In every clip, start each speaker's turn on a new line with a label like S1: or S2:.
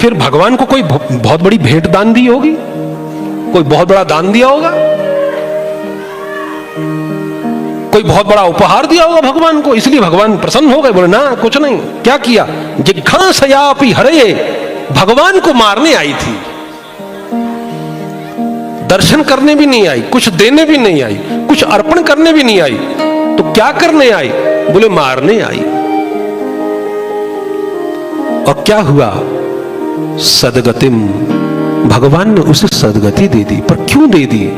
S1: फिर भगवान को कोई बहुत बड़ी भेंट दान दी होगी, कोई बहुत बड़ा दान दिया होगा, कोई बहुत बड़ा उपहार दिया होगा भगवान को, इसलिए भगवान प्रसन्न हो गए। बोले ना, कुछ नहीं। क्या किया? जिघांसयापि हरये, भगवान को मारने आई थी, दर्शन करने भी नहीं आई, कुछ देने भी नहीं आई, कुछ अर्पण करने भी नहीं आई। तो क्या करने आई? बोले मारने आई। और क्या हुआ? सदगतिम, भगवान ने उसे सदगति दे दी। पर क्यों दे दी?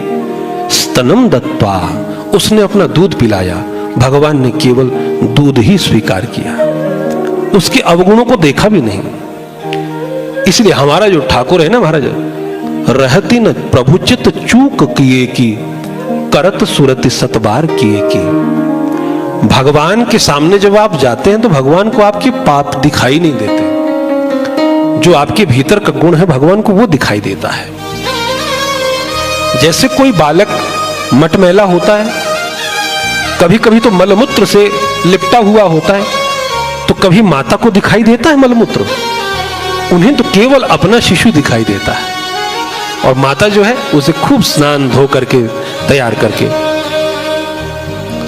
S1: स्तनम दत्वा, उसने अपना दूध पिलाया। भगवान ने केवल दूध ही स्वीकार किया, उसके अवगुणों को देखा भी नहीं। इसलिए हमारा जो ठाकुर है ना महाराज, रहती न प्रभुचित चूक किए की, करत सुरति सतबार किए की। भगवान के सामने जब आप जाते हैं तो भगवान को आपके पाप दिखाई नहीं देते, जो आपके भीतर का गुण है भगवान को वो दिखाई देता है। जैसे कोई बालक मटमैला होता है, कभी कभी तो मलमूत्र से लिपटा हुआ होता है, तो कभी माता को दिखाई देता है मलमूत्र, उन्हें तो केवल अपना शिशु दिखाई देता है। और माता जो है उसे खूब स्नान धो करके तैयार करके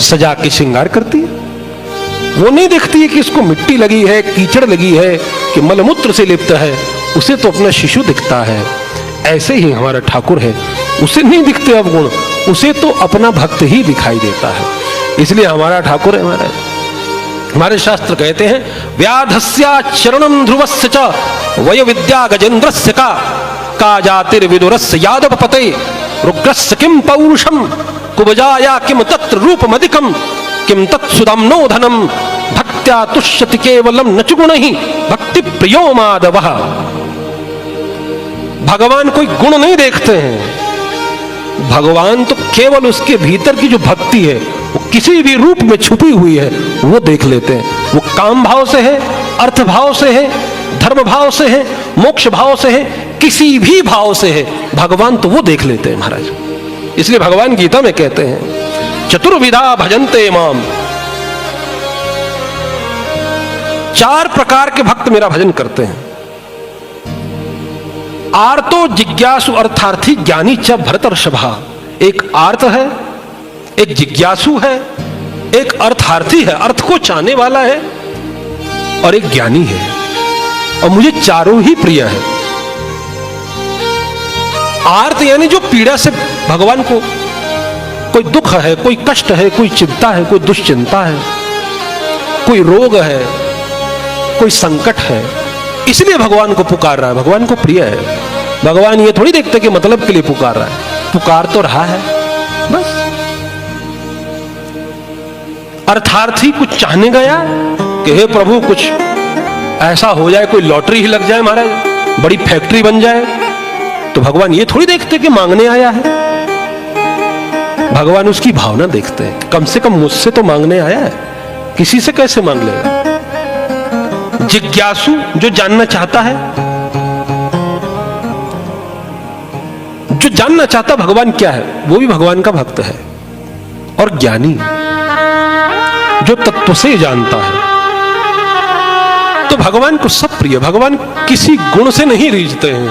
S1: सजा के श्रृंगार करती है। वो नहीं देखती है कि इसको मिट्टी लगी है, कीचड़ लगी है, कि मलमूत्र से लिप्त है, उसे तो अपना शिशु दिखता है। ऐसे ही हमारा ठाकुर है, उसे नहीं दिखते अवगुण, उसे तो अपना भक्त ही दिखाई देता है। इसलिए हमारा ठाकुर है। हमारे शास्त्र कहते हैं, व्याधस्या चरणम ध्रुवस्य च वय विद्या गजेन्द्रस्य का जातिर्विदुरस्य यादव पते रुग्रस्य किम पौरुषम कुबजाया किम तत्र रूपमधिकम किम तत्सुदम नो धनम भक्त्या तुष्यति केवलम नच गुणहि भक्ति प्रियो माधवः। भगवान कोई गुण नहीं देखते हैं, भगवान तो केवल उसके भीतर की जो भक्ति है वो किसी भी रूप में छुपी हुई है वो देख लेते हैं। वो काम भाव से है, अर्थ भाव से है, धर्म भाव से है, मोक्ष भाव से है, किसी भी भाव से है, भगवान तो वो देख लेते हैं महाराज। इसलिए भगवान गीता में कहते हैं, चतुर्विधा भजन्ते माम, 4 प्रकार के भक्त मेरा भजन करते हैं। आर्तो जिज्ञासु अर्थार्थी ज्ञानी च भरतर्षभा। एक आर्त है, एक जिज्ञासु है, एक अर्थार्थी है, अर्थ को चाहने वाला है, और एक ज्ञानी है। और मुझे चारों ही प्रिय है। आर्त यानी जो पीड़ा से भगवान को, कोई दुख है, कोई कष्ट है, कोई चिंता है, कोई दुश्चिंता है, कोई रोग है, कोई संकट है, इसलिए भगवान को पुकार रहा है, भगवान को प्रिय है। भगवान ये थोड़ी देखते कि मतलब के लिए पुकार रहा है, पुकार तो रहा है बस। अर्थार्थी कुछ चाहने गया कि हे प्रभु कुछ ऐसा हो जाए, कोई लॉटरी ही लग जाए महाराज, बड़ी फैक्ट्री बन जाए, तो भगवान ये थोड़ी देखते कि मांगने आया है। भगवान उसकी भावना देखते हैं, कम से कम मुझसे तो मांगने आया है, किसी से कैसे मांग लेगा। जिज्ञासु जो जानना चाहता है, जो जानना चाहता भगवान क्या है, वो भी भगवान का भक्त है। और ज्ञानी जो तत्व से जानता है, तो भगवान को सब प्रिय। भगवान किसी गुण से नहीं रीझते हैं।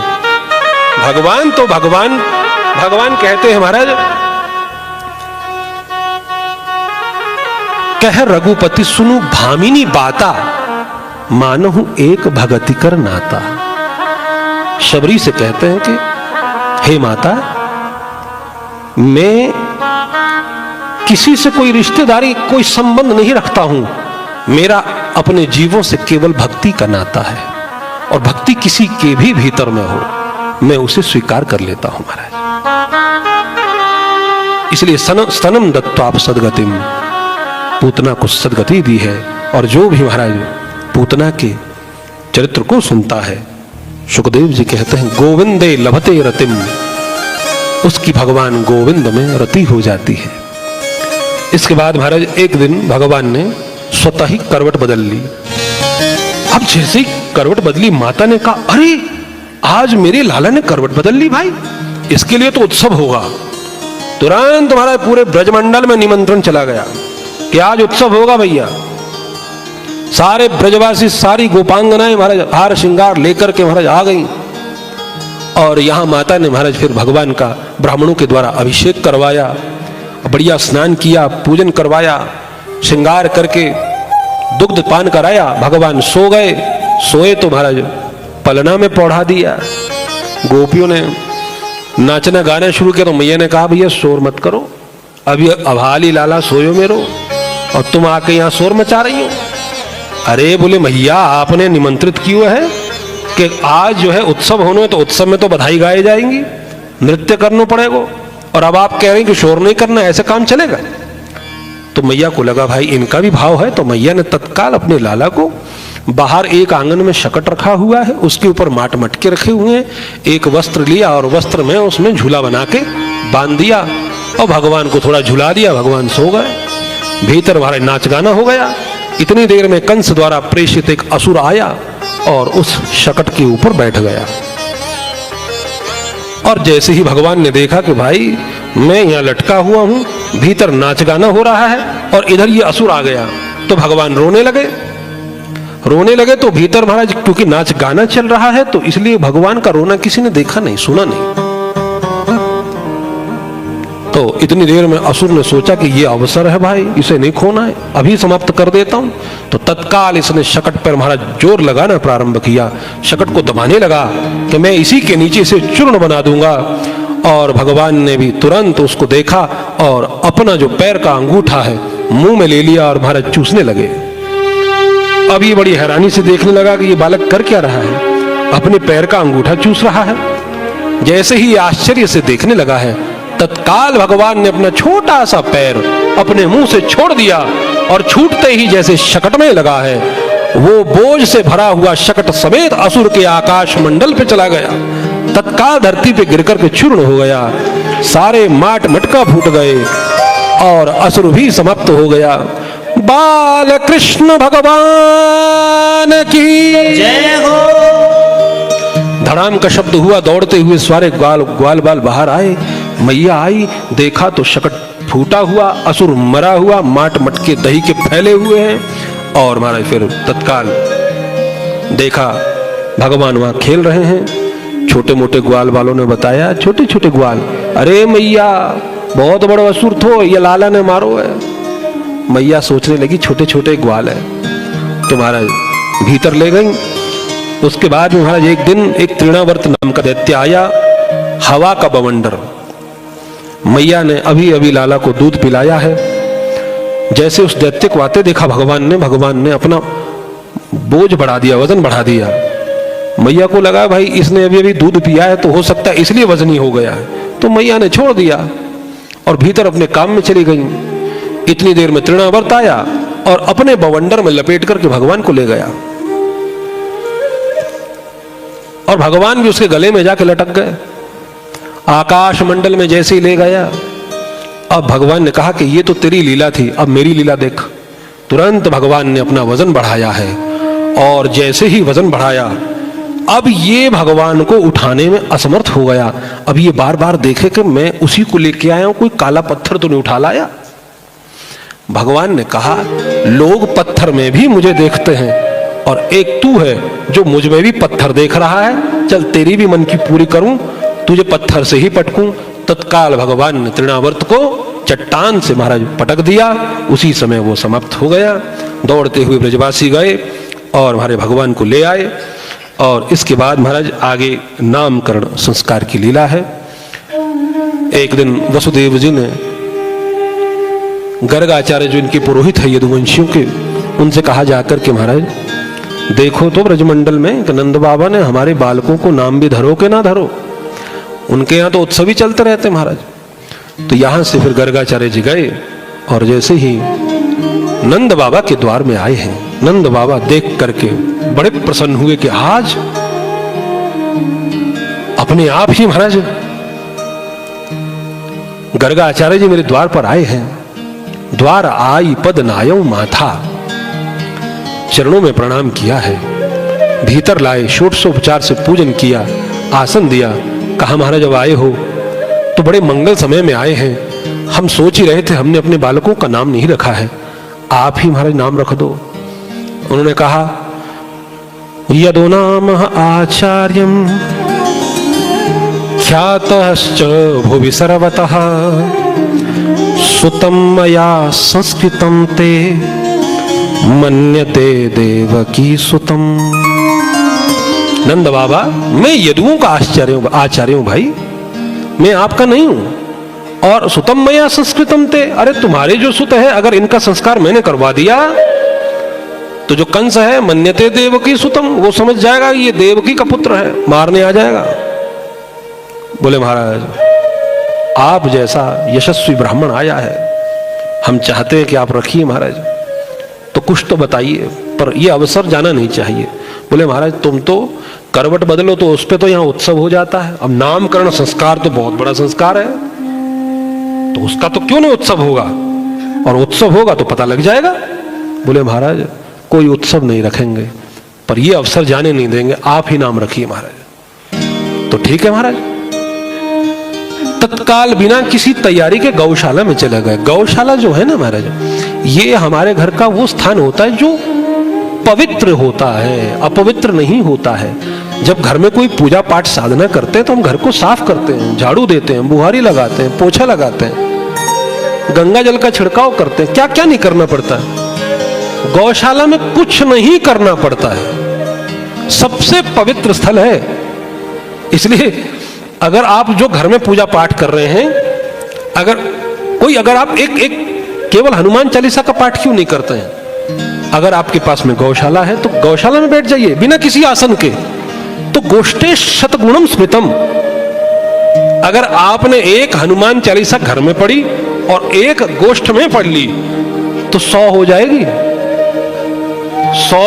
S1: भगवान तो भगवान कहते हैं महाराज, कह रघुपति सुनु भामिनी बाता, मानहु एक भगति कर नाता। शबरी से कहते हैं कि हे माता, मैं किसी से कोई रिश्तेदारी, कोई संबंध नहीं रखता हूं, मेरा अपने जीवों से केवल भक्ति का नाता है, और भक्ति किसी के भी भीतर में हो मैं उसे स्वीकार कर लेता हूं महाराज। इसलिए स्तनम दत्त्वा सद्गतिम, पूतना को सद्गति दी है। और जो भी महाराज पूतना के चरित्र को सुनता है, सुखदेव जी कहते हैं गोविंदे लभते रतिम, उसकी भगवान गोविंद में रति हो जाती है। इसके बाद महाराज एक दिन भगवान ने स्वतः ही करवट बदल ली। अब जैसे ही करवट बदली, माता ने कहा अरे आज मेरे लाला ने करवट बदल ली भाई, इसके लिए तो उत्सव होगा। तुरंत महाराज पूरे ब्रजमंडल में निमंत्रण चला गया कि आज उत्सव होगा भैया। सारे ब्रजवासी, सारी गोपांगनाएं महाराज हार श्रृंगार लेकर के महाराज आ गई। और यहाँ माता ने महाराज फिर भगवान का ब्राह्मणों के द्वारा अभिषेक करवाया, बढ़िया स्नान किया, पूजन करवाया, श्रृंगार करके दुग्ध पान कराया। भगवान सो गए। सोए तो महाराज पलना में पौढ़ा दिया। गोपियों ने नाचना गाना शुरू किया तो मैया ने कहा भैया शोर मत करो, अभी अभाली लाला सोयो मेरो और तुम आके यहाँ शोर मचा रही हो। अरे बोले मैया आपने निमंत्रित किया है कि आज जो है उत्सव होने, तो उत्सव में तो बधाई गाई जाएंगी, नृत्य करना पड़ेगा, और अब आप कह रहे हैं कि शोर नहीं करना, ऐसे काम चलेगा? तो मैया को लगा भाई इनका भी भाव है, तो मैया ने तत्काल अपने लाला को बाहर एक आंगन में शकट रखा हुआ है, उसके ऊपर माट मटके रखे हुए हैं, एक वस्त्र लिया और वस्त्र में उसमें झूला बना के बांध दिया और भगवान को थोड़ा झुला दिया। भगवान सो गए। भीतर हमारे नाच गाना हो गया। इतनी देर में कंस द्वारा प्रेषित एक असुर आया और उस शकट के ऊपर बैठ गया। और जैसे ही भगवान ने देखा कि भाई मैं यहाँ लटका हुआ हूं, भीतर नाच गाना हो रहा है और इधर ये असुर आ गया, तो भगवान रोने लगे। रोने लगे तो भीतर महाराज क्योंकि नाच गाना चल रहा है तो इसलिए भगवान का रोना किसी ने देखा नहीं, सुना नहीं। तो इतनी देर में असुर ने सोचा कि ये अवसर है भाई, इसे नहीं खोना है, अभी समाप्त कर देता हूं। तो तत्काल इसने शकट पर महाराज जोर लगाना प्रारंभ किया, शकट को दबाने लगा कि मैं इसी के नीचे से चूर्ण बना दूंगा। और भगवान ने भी तुरंत उसको देखा और अपना जो पैर का अंगूठा है मुंह में ले लिया और महाराज चूसने लगे। अब ये बड़ी हैरानी से देखने लगा कि ये बालक कर क्या रहा है, अपने पैर का अंगूठा चूस रहा है। जैसे ही आश्चर्य से देखने लगा है, तत्काल भगवान ने अपना छोटा सा पैर अपने मुंह से छोड़ दिया और छूटते ही जैसे शकट में लगा है, वो बोझ से भरा हुआ शकट समेत असुर के आकाश मंडल पे चला गया। तत्काल धरती पे गिरकर के चूर्ण हो गया, सारे माट मटका फूट गए और असुर भी समाप्त हो गया। बाल कृष्ण भगवान की
S2: जय हो।
S1: धड़ाम का शब्द हुआ, दौड़ते हुए सारे ग्वाल बाल बाहर आए। मैया आई, देखा तो शकट फूटा हुआ, असुर मरा हुआ, माट मटके दही के फैले हुए हैं। और महाराज फिर तत्काल देखा भगवान वहां खेल रहे हैं। छोटे मोटे ग्वाल वालों ने बताया, छोटे छोटे ग्वाल, अरे मैया बहुत बड़ा असुर थो, ये लाला ने मारो है। मैया सोचने लगी छोटे छोटे ग्वाल है, तो महाराज भीतर ले गई। उसके बाद में महाराज एक दिन एक तृणावर्त नाम का दैत्य आया, हवा का बवंडर। मैया ने अभी अभी लाला को दूध पिलाया है। जैसे उस दैत्य को आते देखा भगवान ने अपना बोझ बढ़ा दिया, वजन बढ़ा दिया। मैया को लगा भाई इसने अभी अभी दूध पिया है तो हो सकता है इसलिए वजनी हो गया है, तो मैया ने छोड़ दिया और भीतर अपने काम में चली गई। इतनी देर में तृणावर्त आया और अपने बवंडर में लपेट करके भगवान को ले गया और भगवान भी उसके गले में जाके लटक गए। आकाश मंडल में जैसे ही ले गया, अब भगवान ने कहा कि ये तो तेरी लीला थी, अब मेरी लीला देख। तुरंत भगवान ने अपना वजन बढ़ाया है और जैसे ही वजन बढ़ाया, अब ये भगवान को उठाने में असमर्थ हो गया। अब ये बार बार देखे कि मैं उसी को लेके आया हूं, कोई काला पत्थर तो नहीं उठा लाया। भगवान ने कहा लोग पत्थर में भी मुझे देखते हैं और एक तू है जो मुझ में भी पत्थर देख रहा है, चल तेरी भी मन की पूरी करूं, तुझे पत्थर से ही पटकूं। तत्काल भगवान ने तृणावर्त को चट्टान से महाराज पटक दिया। उसी समय वो समाप्त हो गया। दौड़ते हुए ब्रजवासी गए और हमारे भगवान को ले आए। और इसके बाद महाराज आगे नामकरण संस्कार की लीला है। एक दिन वसुदेव जी ने गर्गाचार्य जो इनके पुरोहित है यदुवंशियों के, उनसे कहा जाकर के महाराज देखो तो ब्रजमंडल में नंद बाबा ने हमारे बालकों को नाम भी धरो के ना धरो, उनके यहाँ तो उत्सव ही चलते रहते महाराज। तो यहां से फिर गर्गाचार्य जी गए और जैसे ही नंद बाबा के द्वार में आए हैं, नंद बाबा देख करके बड़े प्रसन्न हुए कि आज अपने आप ही महाराज गर्गाचार्य जी मेरे द्वार पर आए हैं। द्वार आई पद नायौ माथा, चरणों में प्रणाम किया है, भीतर लाए, षोडशोपचार से पूजन किया, आसन दिया। कहा महाराज जब आए हो तो बड़े मंगल समय में आए हैं, हम सोच ही रहे थे हमने अपने बालकों का नाम नहीं रखा है, आप ही महाराज नाम रख दो। उन्होंने कहा, यदो नाम आचार्यम ख्यातश्च भुवि सर्वतः सुतं मया संस्कृतं ते मन्यते देवकी सुतम। नंद बाबा, मैं यदुओं का आचार्य हूं भाई, मैं आपका नहीं हूं। और सुतम मया संस्कृतम ते, अरे तुम्हारे जो सुत है, अगर इनका संस्कार मैंने करवा दिया तो जो कंस है मन्यते देवकी सुतम, वो समझ जाएगा ये देवकी का पुत्र है, मारने आ जाएगा। बोले महाराज, आप जैसा यशस्वी ब्राह्मण आया है, हम चाहते हैं कि आप रखिए महाराज, तो कुछ तो बताइए, पर यह अवसर जाना नहीं चाहिए। बोले महाराज, तुम तो करवट बदलो तो उस पे तो यहाँ उत्सव हो जाता है, अब नामकरण संस्कार तो बहुत बड़ा संस्कार है, तो उसका तो क्यों नहीं उत्सव होगा, और उत्सव होगा तो पता लग जाएगा। बोले महाराज, कोई उत्सव नहीं रखेंगे, पर यह अवसर जाने नहीं देंगे, आप ही नाम रखिए महाराज। तो ठीक है महाराज। तत्काल बिना किसी तैयारी के गौशाला में चले गए। गौशाला जो है ना महाराज, ये हमारे घर का वो स्थान होता है जो पवित्र होता है, अपवित्र नहीं होता है। जब घर में कोई पूजा पाठ साधना करते हैं तो हम घर को साफ करते हैं, झाड़ू देते हैं, बुहारी लगाते हैं, पोछा लगाते हैं, गंगा जल का छिड़काव करते हैं। क्या क्या नहीं करना पड़ता है। गौशाला में कुछ नहीं करना पड़ता है, सबसे पवित्र स्थल है। इसलिए अगर आप जो घर में पूजा पाठ कर रहे हैं, अगर आप एक केवल हनुमान चालीसा का पाठ क्यों नहीं करते हैं? अगर आपके पास में गौशाला है तो गौशाला में बैठ जाइए बिना किसी आसन के। तो गोष्ठे शतगुणम स्मृतम, अगर आपने एक हनुमान चालीसा घर में पढ़ी और एक गोष्ठ में पढ़ ली तो 100 हो जाएगी। 100,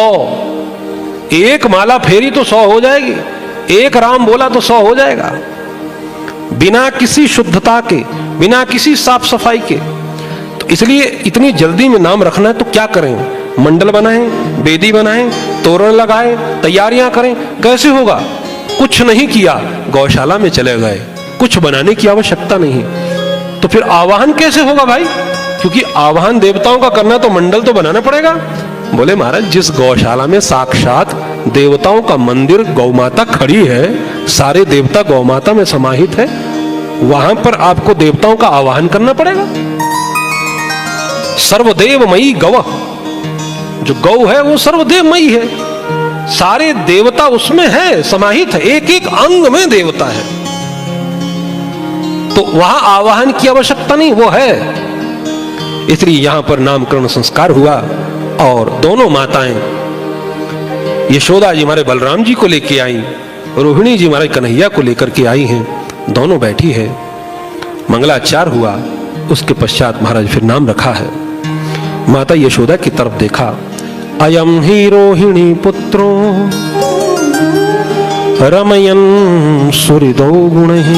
S1: एक माला फेरी तो 100 हो जाएगी, एक राम बोला तो 100 हो जाएगा, बिना किसी शुद्धता के, बिना किसी साफ सफाई के। तो इसलिए इतनी जल्दी में नाम रखना है तो क्या करें? मंडल बनाएं, वेदी बनाएं, तोरण लगाएं, तैयारियां करें। कैसे होगा? कुछ नहीं किया, गौशाला में चले गए, कुछ बनाने की आवश्यकता नहीं। तो फिर आवाहन कैसे होगा भाई? क्योंकि आवाहन देवताओं का करना तो मंडल तो बनाना पड़ेगा। बोले महाराज, जिस गौशाला में साक्षात देवताओं का मंदिर गौमाता खड़ी है, सारे देवता गौमाता में समाहित है, वहां पर आपको देवताओं का आवाहन करना पड़ेगा। सर्वदेवमयी गौ, जो गौ है वो सर्वदेवमयी है, सारे देवता उसमें है, समाहित है, एक एक अंग में देवता है। तो वहां आवाहन की आवश्यकता नहीं, वो है। इसलिए यहां पर नामकरण संस्कार हुआ और दोनों माताएं, यशोदा जी हमारे बलराम जी को लेके आई, रोहिणी जी हमारे कन्हैया को लेकर के आई हैं, दोनों बैठी है, मंगलाचार हुआ। उसके पश्चात महाराज फिर नाम रखा है। माता यशोदा की तरफ देखा, अयम ही रोहिणी पुत्रो रमयन सुहृदो गुणैः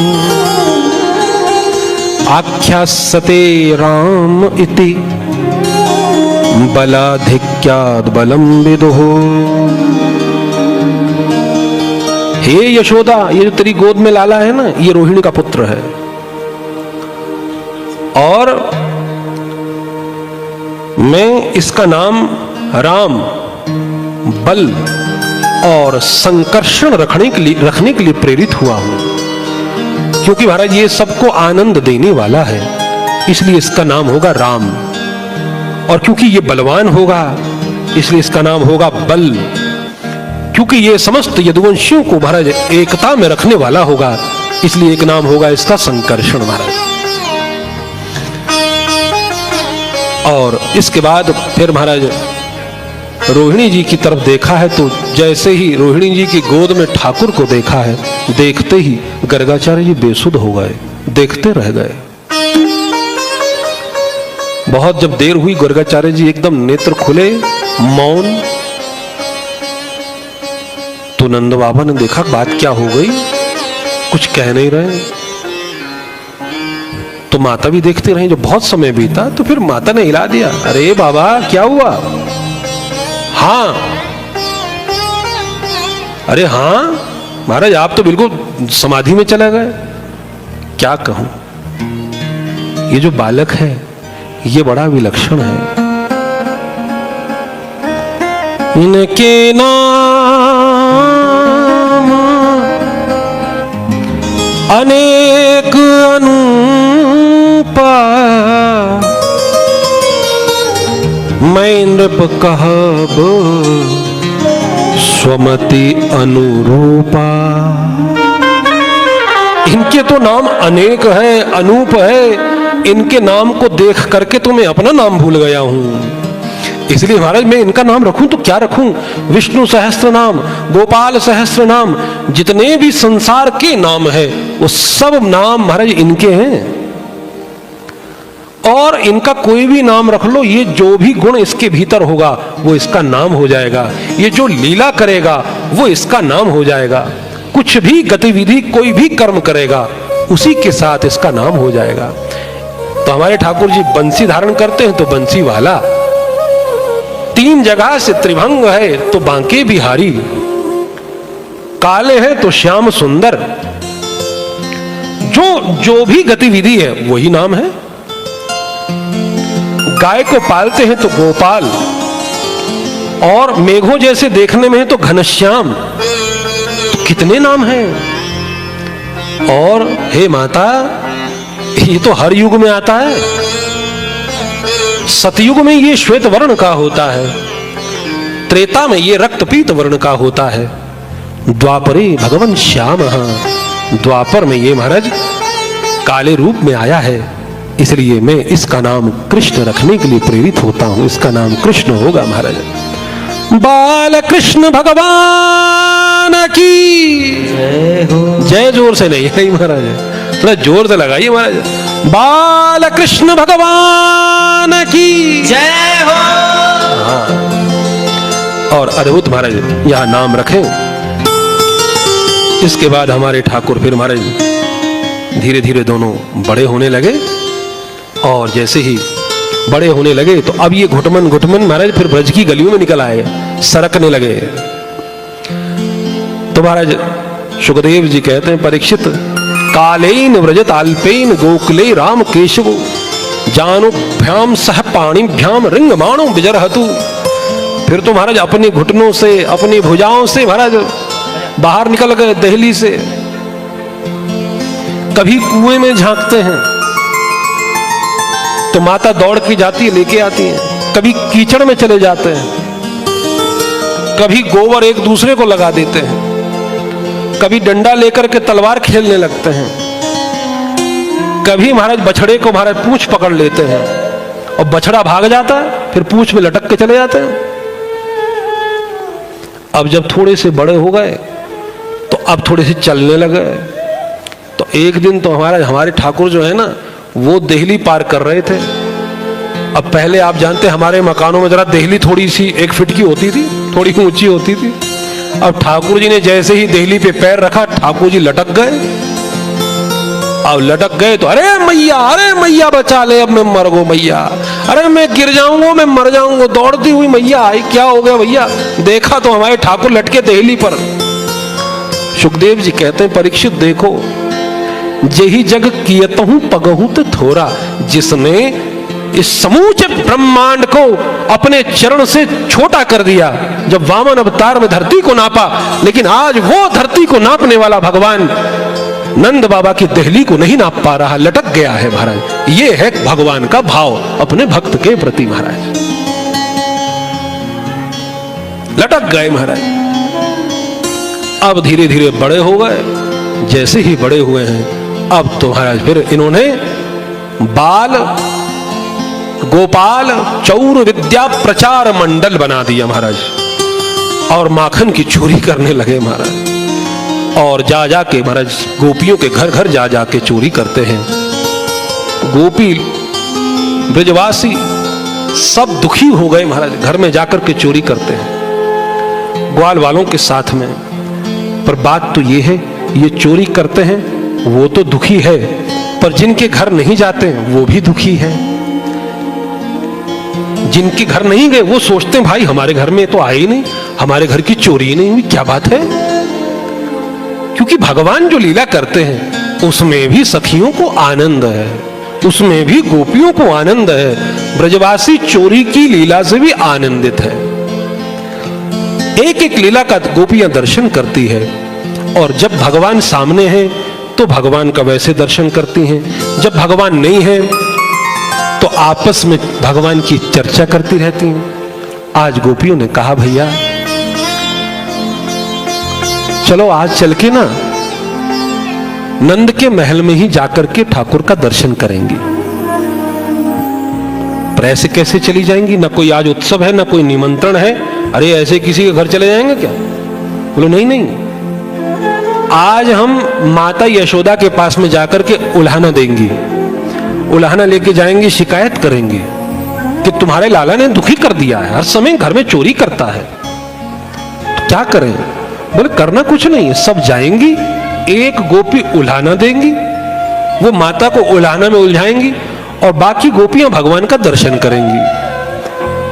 S1: आख्यास्यते राम इति बलाधिक्याद् बलम विदुः। हे यशोदा, ये जो तेरी गोद में लाला है ना, ये रोहिणी का पुत्र है, और मैं इसका नाम राम, बल और संकर्षण रखने के लिए प्रेरित हुआ हूं। क्योंकि महाराज ये सबको आनंद देने वाला है, इसलिए इसका नाम होगा राम। और क्योंकि ये बलवान होगा, इसलिए इसका नाम होगा बल। क्योंकि ये समस्त यदुवंशियों को महाराज एकता में रखने वाला होगा, इसलिए एक नाम होगा इसका संकर्षण महाराज। और इसके बाद फिर महाराज रोहिणी जी की तरफ देखा है, तो जैसे ही रोहिणी जी की गोद में ठाकुर को देखा है, देखते ही गर्गाचार्य जी बेसुध हो गए, देखते रह गए। बहुत जब देर हुई, गर्गाचार्य जी एकदम नेत्र खुले, मौन। तो नंद बाबा ने देखा बात क्या हो गई, कुछ कह नहीं रहे। तो माता भी देखती रही। जो बहुत समय बीता तो फिर माता ने हिला दिया, अरे बाबा क्या हुआ? हाँ, अरे हाँ महाराज, आप तो बिल्कुल समाधि में चले गए। क्या कहूं, ये जो बालक है ये बड़ा विलक्षण है। इनके नाम अनेक अनूपा, मैं नृप कहब स्वमति अनुरूपा। इनके तो नाम अनेक है, अनूप है, इनके नाम को देख करके तो मैं अपना नाम भूल गया हूं। इसलिए महाराज मैं इनका नाम रखूं तो क्या रखूं? विष्णु सहस्त्र नाम, गोपाल सहस्त्र नाम, जितने भी संसार के नाम है वो सब नाम महाराज इनके हैं। और इनका कोई भी नाम रख लो, ये जो भी गुण इसके भीतर होगा वो इसका नाम हो जाएगा। ये जो लीला करेगा वो इसका नाम हो जाएगा। कुछ भी गतिविधि, कोई भी कर्म करेगा उसी के साथ इसका नाम हो जाएगा। तो हमारे ठाकुर जी बंसी धारण करते हैं तो बंसी वाला, 3 जगह से त्रिभंग है तो बांके बिहारी, काले हैं तो श्याम सुंदर। जो भी गतिविधि है वही नाम है। गाय को पालते हैं तो गोपाल, और मेघों जैसे देखने में है तो घनश्याम। तो कितने नाम हैं। और हे माता, ये तो हर युग में आता है। सतयुग में ये श्वेत वर्ण का होता है, त्रेता में ये रक्तपीत वर्ण का होता है, द्वापरे भगवान श्याम, द्वापर में ये महाराज काले रूप में आया है। इसलिए मैं इसका नाम कृष्ण रखने के लिए प्रेरित होता हूं। इसका नाम कृष्ण होगा महाराज। बाल कृष्ण भगवान की जय हो। जय जोर से नहीं महाराज, थोड़ा जोर से लगाइए महाराज। बाल कृष्ण भगवान की जय हो। और अद्भुत महाराज यह नाम रखें। इसके बाद हमारे ठाकुर फिर महाराज धीरे धीरे दोनों बड़े होने लगे, और जैसे ही बड़े होने लगे तो अब ये घुटमन महाराज फिर ब्रज की गलियों में निकल आए, सरकने लगे। तो महाराज सुखदेव जी कहते हैं, परीक्षित कालेन व्रजत अल्पेन गोकुले राम केशव, जानुभ्याम सह पाणिभ्याम रिंगमाणो विजरहतु। फिर तो महाराज अपने घुटनों से, अपनी भुजाओं से महाराज बाहर निकल गए दहली से। कभी कुएं में झांकते हैं तो माता दौड़ की जाती है, लेके आती है। कभी कीचड़ में चले जाते हैं, कभी गोबर एक दूसरे को लगा देते हैं, कभी डंडा लेकर के तलवार खेलने लगते हैं, कभी महाराज बछड़े को महाराज पूंछ पकड़ लेते हैं और बछड़ा भाग जाता है, फिर पूंछ में लटक के चले जाते हैं। अब जब थोड़े से बड़े हो गए तो अब थोड़े से चलने लगे। तो एक दिन तो हमारे ठाकुर जो है ना, वो देहली पार कर रहे थे। अब पहले आप जानते हमारे मकानों में जरा देहली थोड़ी सी 1 फीट की होती थी, थोड़ी ऊंची होती थी। अब ठाकुर जी ने जैसे ही देहली पे पैर रखा, ठाकुर जी लटक गए। अब लटक गए तो अरे मैया बचा ले, अब मैं मर गो मैया, अरे मैं गिर जाऊंगा, मैं मर जाऊंगा। दौड़ती हुई मैया आई, क्या हो गया भैया? देखा तो हमारे ठाकुर लटके देहली पर। सुखदेव जी कहते हैं, परीक्षित देखो, जेहि जग कियतहु पगहु ते थोरा, जिसने इस समूचे ब्रह्मांड को अपने चरण से छोटा कर दिया। जब वामन अवतार में धरती को नापा, लेकिन आज वो धरती को नापने वाला भगवान नंद बाबा की देहली को नहीं नाप पा रहा, लटक गया है महाराज। ये है भगवान का भाव अपने भक्त के प्रति महाराज। लटक गए महाराज। अब धीरे धीरे बड़े हो गए। जैसे ही बड़े हुए हैं, अब तो महाराज फिर इन्होंने बाल गोपाल चौर विद्या प्रचार मंडल बना दिया महाराज, और माखन की चोरी करने लगे महाराज। और जा जा के महाराज गोपियों के घर घर जा जा के चोरी करते हैं। गोपी ब्रजवासी सब दुखी हो गए महाराज, घर में जाकर के चोरी करते हैं ग्वाल वालों के साथ में। पर बात तो ये है, ये चोरी करते हैं वो तो दुखी है, पर जिनके घर नहीं जाते हैं वो भी दुखी है। जिनके घर नहीं गए वो सोचते हैं भाई हमारे घर में तो आए ही नहीं, हमारे घर की चोरी ही नहीं हुई, क्या बात है। क्योंकि भगवान जो लीला करते हैं उसमें भी सखियों को आनंद है, उसमें भी गोपियों को आनंद है। ब्रजवासी चोरी की लीला से भी आनंदित है। एक एक लीला का गोपियां दर्शन करती है। और जब भगवान सामने हैं तो भगवान का वैसे दर्शन करती हैं, जब भगवान नहीं है तो आपस में भगवान की चर्चा करती रहती हैं। आज गोपियों ने कहा भैया चलो आज चल के ना नंद के महल में ही जाकर के ठाकुर का दर्शन करेंगे। पर ऐसे कैसे चली जाएंगी, ना कोई आज उत्सव है ना कोई निमंत्रण है, अरे ऐसे किसी के घर चले जाएंगे क्या? बोले नहीं नहीं, आज हम माता यशोदा के पास में जाकर के उल्हाना देंगी, उल्हाना लेके जाएंगे, शिकायत करेंगे कि तुम्हारे लाला ने दुखी कर दिया है, हर समय घर में चोरी करता है। तो क्या करें? बोले करना कुछ नहीं है, सब जाएंगी, एक गोपी उल्हाना देंगी, वो माता को उल्हाना में उलझाएंगी और बाकी गोपियां भगवान का दर्शन करेंगी,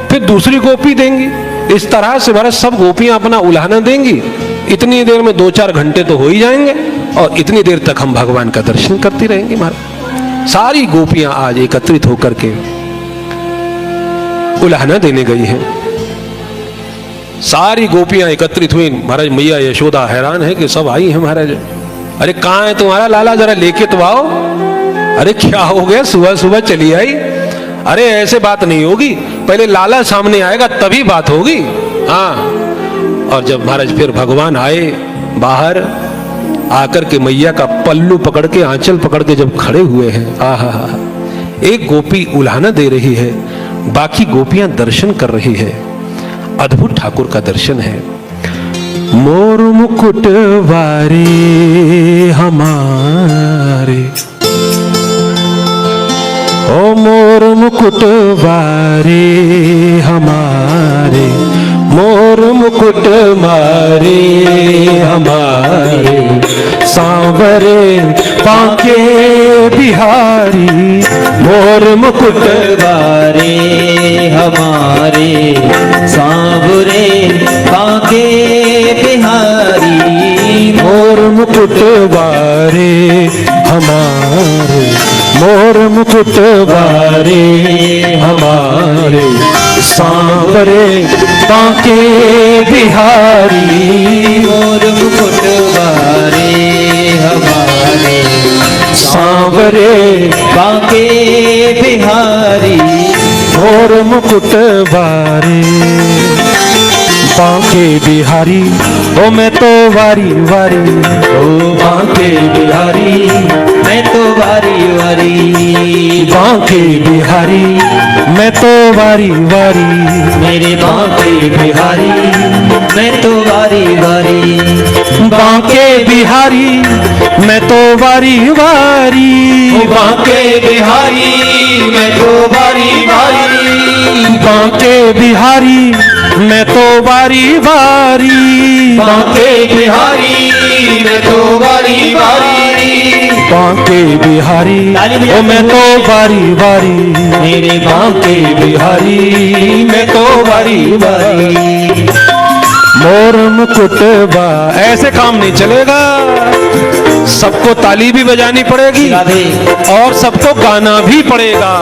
S1: फिर दूसरी गोपी देंगी। इस तरह से हमारा सब गोपियां अपना उल्हाना देंगी, इतनी देर में 2-4 घंटे तो हो ही जाएंगे और इतनी देर तक हम भगवान का दर्शन करती रहेंगे। महाराज सारी गोपियां आज एकत्रित होकर के उल्हाना देने गई हैं। सारी गोपियां एकत्रित हुई। महाराज मैया यशोदा हैरान है कि सब आई हैं। महाराज अरे कहाँ है तुम्हारा लाला, जरा लेके तो आओ। अरे क्या हो गया, सुबह सुबह चली आई? अरे ऐसे बात नहीं होगी, पहले लाला सामने आएगा तभी बात होगी। हाँ, और जब महाराज फिर भगवान आए बाहर आकर के मैया का पल्लू पकड़ के, आंचल पकड़ के जब खड़े हुए हैं, आहा, एक गोपी उल्हाना दे रही है, बाकी गोपियां दर्शन कर रही है। अद्भुत ठाकुर का दर्शन है। मोर मुकुट वारे हमारे, ओ मोर मुकुट वारे हमारे, मोर मुकुट मारे हमारे, सांवरे बांके बिहारी, मोर मुकुट
S2: वारे हमारे, सांवरे बांके बिहारी,
S1: मोर मुकुट वारे हमारे, मोर मुकुट वारे हमारे, सांवरे बांके बिहारी,
S2: मोर मुकुट वारे हमारे,
S1: सांवरे
S2: बांके बिहारी,
S1: मोर मुकुट वारे बांके बिहारी। ओ मैं तो वारी वारी,
S2: ओ बांके बिहारी, मैं तो वारी वारी,
S1: बांके बिहारी, मैं तो वारी वारी,
S2: मेरे बांके बिहारी, मैं तो वारी वारी,
S1: बांके बिहारी, मैं तो वारी वारी,
S2: बांके बिहारी, मैं तो वारी वारी,
S1: बांके बिहारी, मैं तो वारी वारी,
S2: बांके बिहारी, मैं तो वारी वारी,
S1: बांके बिहारी, ओ मैं तो वारी वारी,
S2: मेरे
S1: बांके बिहारी, मैं तो वारी वारी, मोर मुकुट बा। ऐसे काम नहीं चलेगा, सबको ताली भी बजानी पड़ेगी
S2: राधे
S1: और सबको गाना भी पड़ेगा।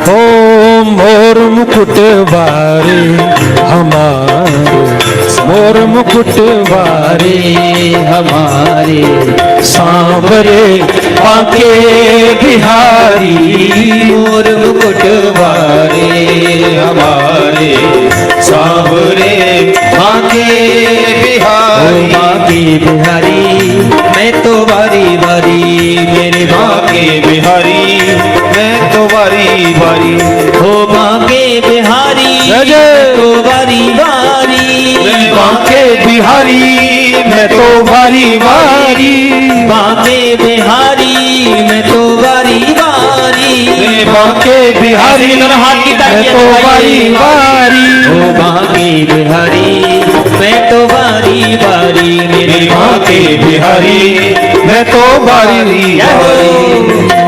S1: ओ मोर मुकुट वारे हमारे, मोर मुकुट वारे
S2: हमारे,
S1: सांवरे बांके बिहारी,
S2: मोर मुकुट वारे हमारे, सांवरे बांके बिहारी, बांके बिहारी, मैं तो वारी वारी, मेरे बांके बिहारी, मैं तो वारी वारी, हो बांके बिहारी,
S1: जय जय।
S2: मैं तो वारी वारी,
S1: बांके बिहारी, मैं तो वारी वारी,
S2: बांके बिहारी, मैं तो वारी वारी,
S1: बांके बिहारी,
S2: हाथ की
S1: मैं तो वारी वारी,
S2: ओ बांके बिहारी, मैं तो वारी वारी, मेरे
S1: बांके बिहारी, मैं तो वारी वारी।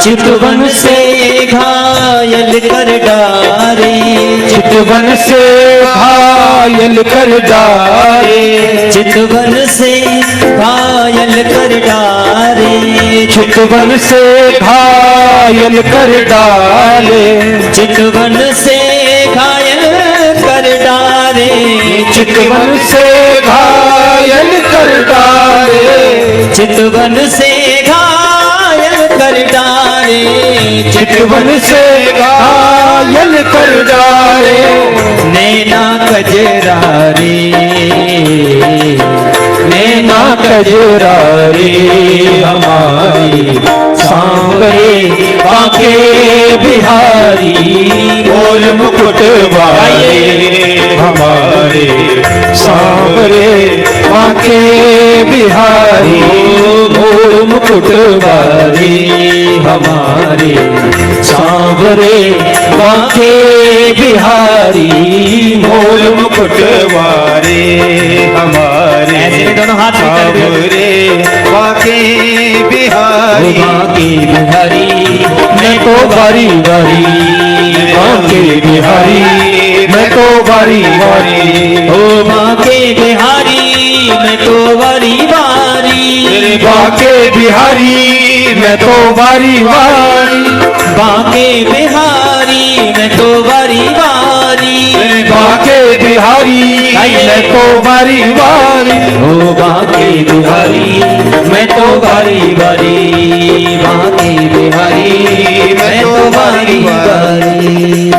S2: चितवन से घायल कर डारे,
S1: चितवन से घायल कर डारे,
S2: चितवन से घायल कर डारे,
S1: चितवन से घायल कर डाले,
S2: चितवन से घायल कर डारे,
S1: चितवन से घायल कर डाले,
S2: चितवन से घायल कर डारे,
S1: चितवन से घायल कर डाले,
S2: नैना कजरारे,
S1: नैना कजरारे हमारी सांवरे बांके बिहारी, गोल मुकुट वाले हमारे सांवरे बांके बिहारी, गोल मुकुट वाले हमारे सांवरे बांके बिहारी, गोल मुकुट वाले हमारे
S2: ऐसे में दोनों हाथ ऊपर भी।
S1: सांवरे बांके बिहारी,
S2: बांके बिहारी
S1: मैं तो बारी बारी बांके बिहारी, मैं तो बारी बारी
S2: ओ बांके बिहारी मैं तो बारी बारी,
S1: बांके बिहारी मैं तो बारी बारी,
S2: बांके बिहारी मैं तो बारी बारी,
S1: बांके बिहारी मैं तो बारी बारी,
S2: ओ बांके बिहारी मैं तो बारी बारी, बांके बिहारी मैं तो बारी बारी।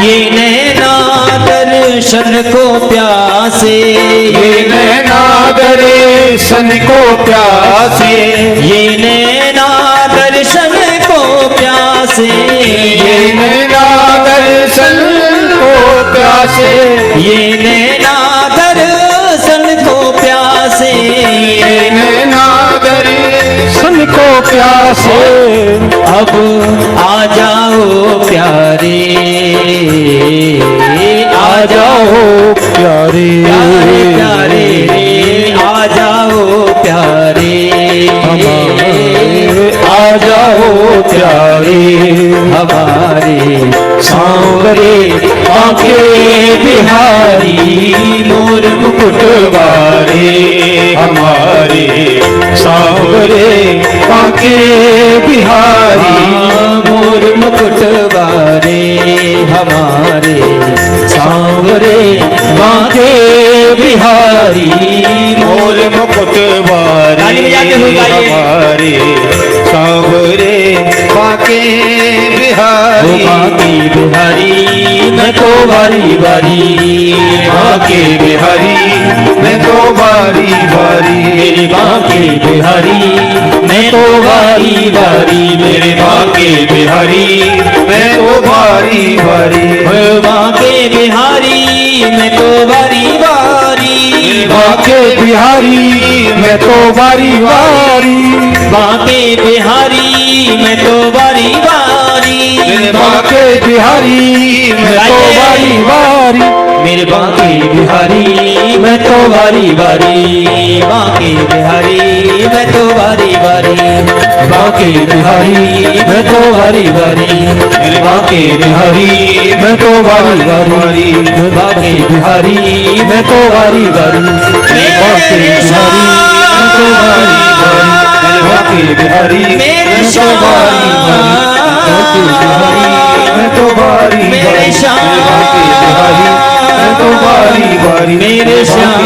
S2: ये नैना दर्शन को प्यासे,
S1: ये नैना दर्शन को प्यासे,
S2: ये नैना दर्शन को प्यासे,
S1: ये नैना दर्शन को प्यासे,
S2: ये नैना दर्शन को प्यासे,
S1: ये नैना दर्शन को प्यासे,
S2: अब आ जाओ प्यारे,
S1: आ जाओ प्यारे
S2: प्यारे प्यारे आ जाओ प्यारे,
S1: हमारे आ जाओ प्यारे
S2: हमारे
S1: सांवरे बांके बिहारी, मोर मुकुट वाले हमारे सांवरे बांके बिहारी,
S2: मोर मुकुट वाले हमारे
S1: सांवरे बांके बिहारी, मोर मुकुट वाले
S2: ताली बजाते हुए गाइए।
S1: हमारे सांवरे बांके बिहारी,
S2: बांके बिहारी मैं तो बारी बारी,
S1: बांके बिहारी मैं तो बारी बारी,
S2: मेरे बांके बिहारी मैं तो बारी बारी,
S1: मेरे बांके बिहारी मैं तो बारी बारी,
S2: बांके बिहारी मैं तो बारी बारी,
S1: बांके बिहारी मैं तो बारी बारी,
S2: बांके बिहारी मैं तो बारी बारी,
S1: बांके बिहारी मैं तो बारी बारी,
S2: मेरे बांके बिहारी मैं तो बारी बारी, बांके बिहारी मैं तो बारी बारी,
S1: बांके बिहारी मैं तो बारी बारी, बांके बिहारी मैं तो बारी बारी, बांके बिहारी मैं तो बारी बारी, बांके बिहारी मैं तो बारी बारी, बांके बिहारी मैं तो बारी बारी, बांके बिहारी मैं तो बारी
S2: मेरे
S1: बारी,
S2: श्याम
S1: बांके बिहारी मैं तो बारी बारी,
S2: मेरे श्याम
S1: बांके बिहारी मैं तो बारी बारी, बांके बिहारी
S2: मेरे श्याम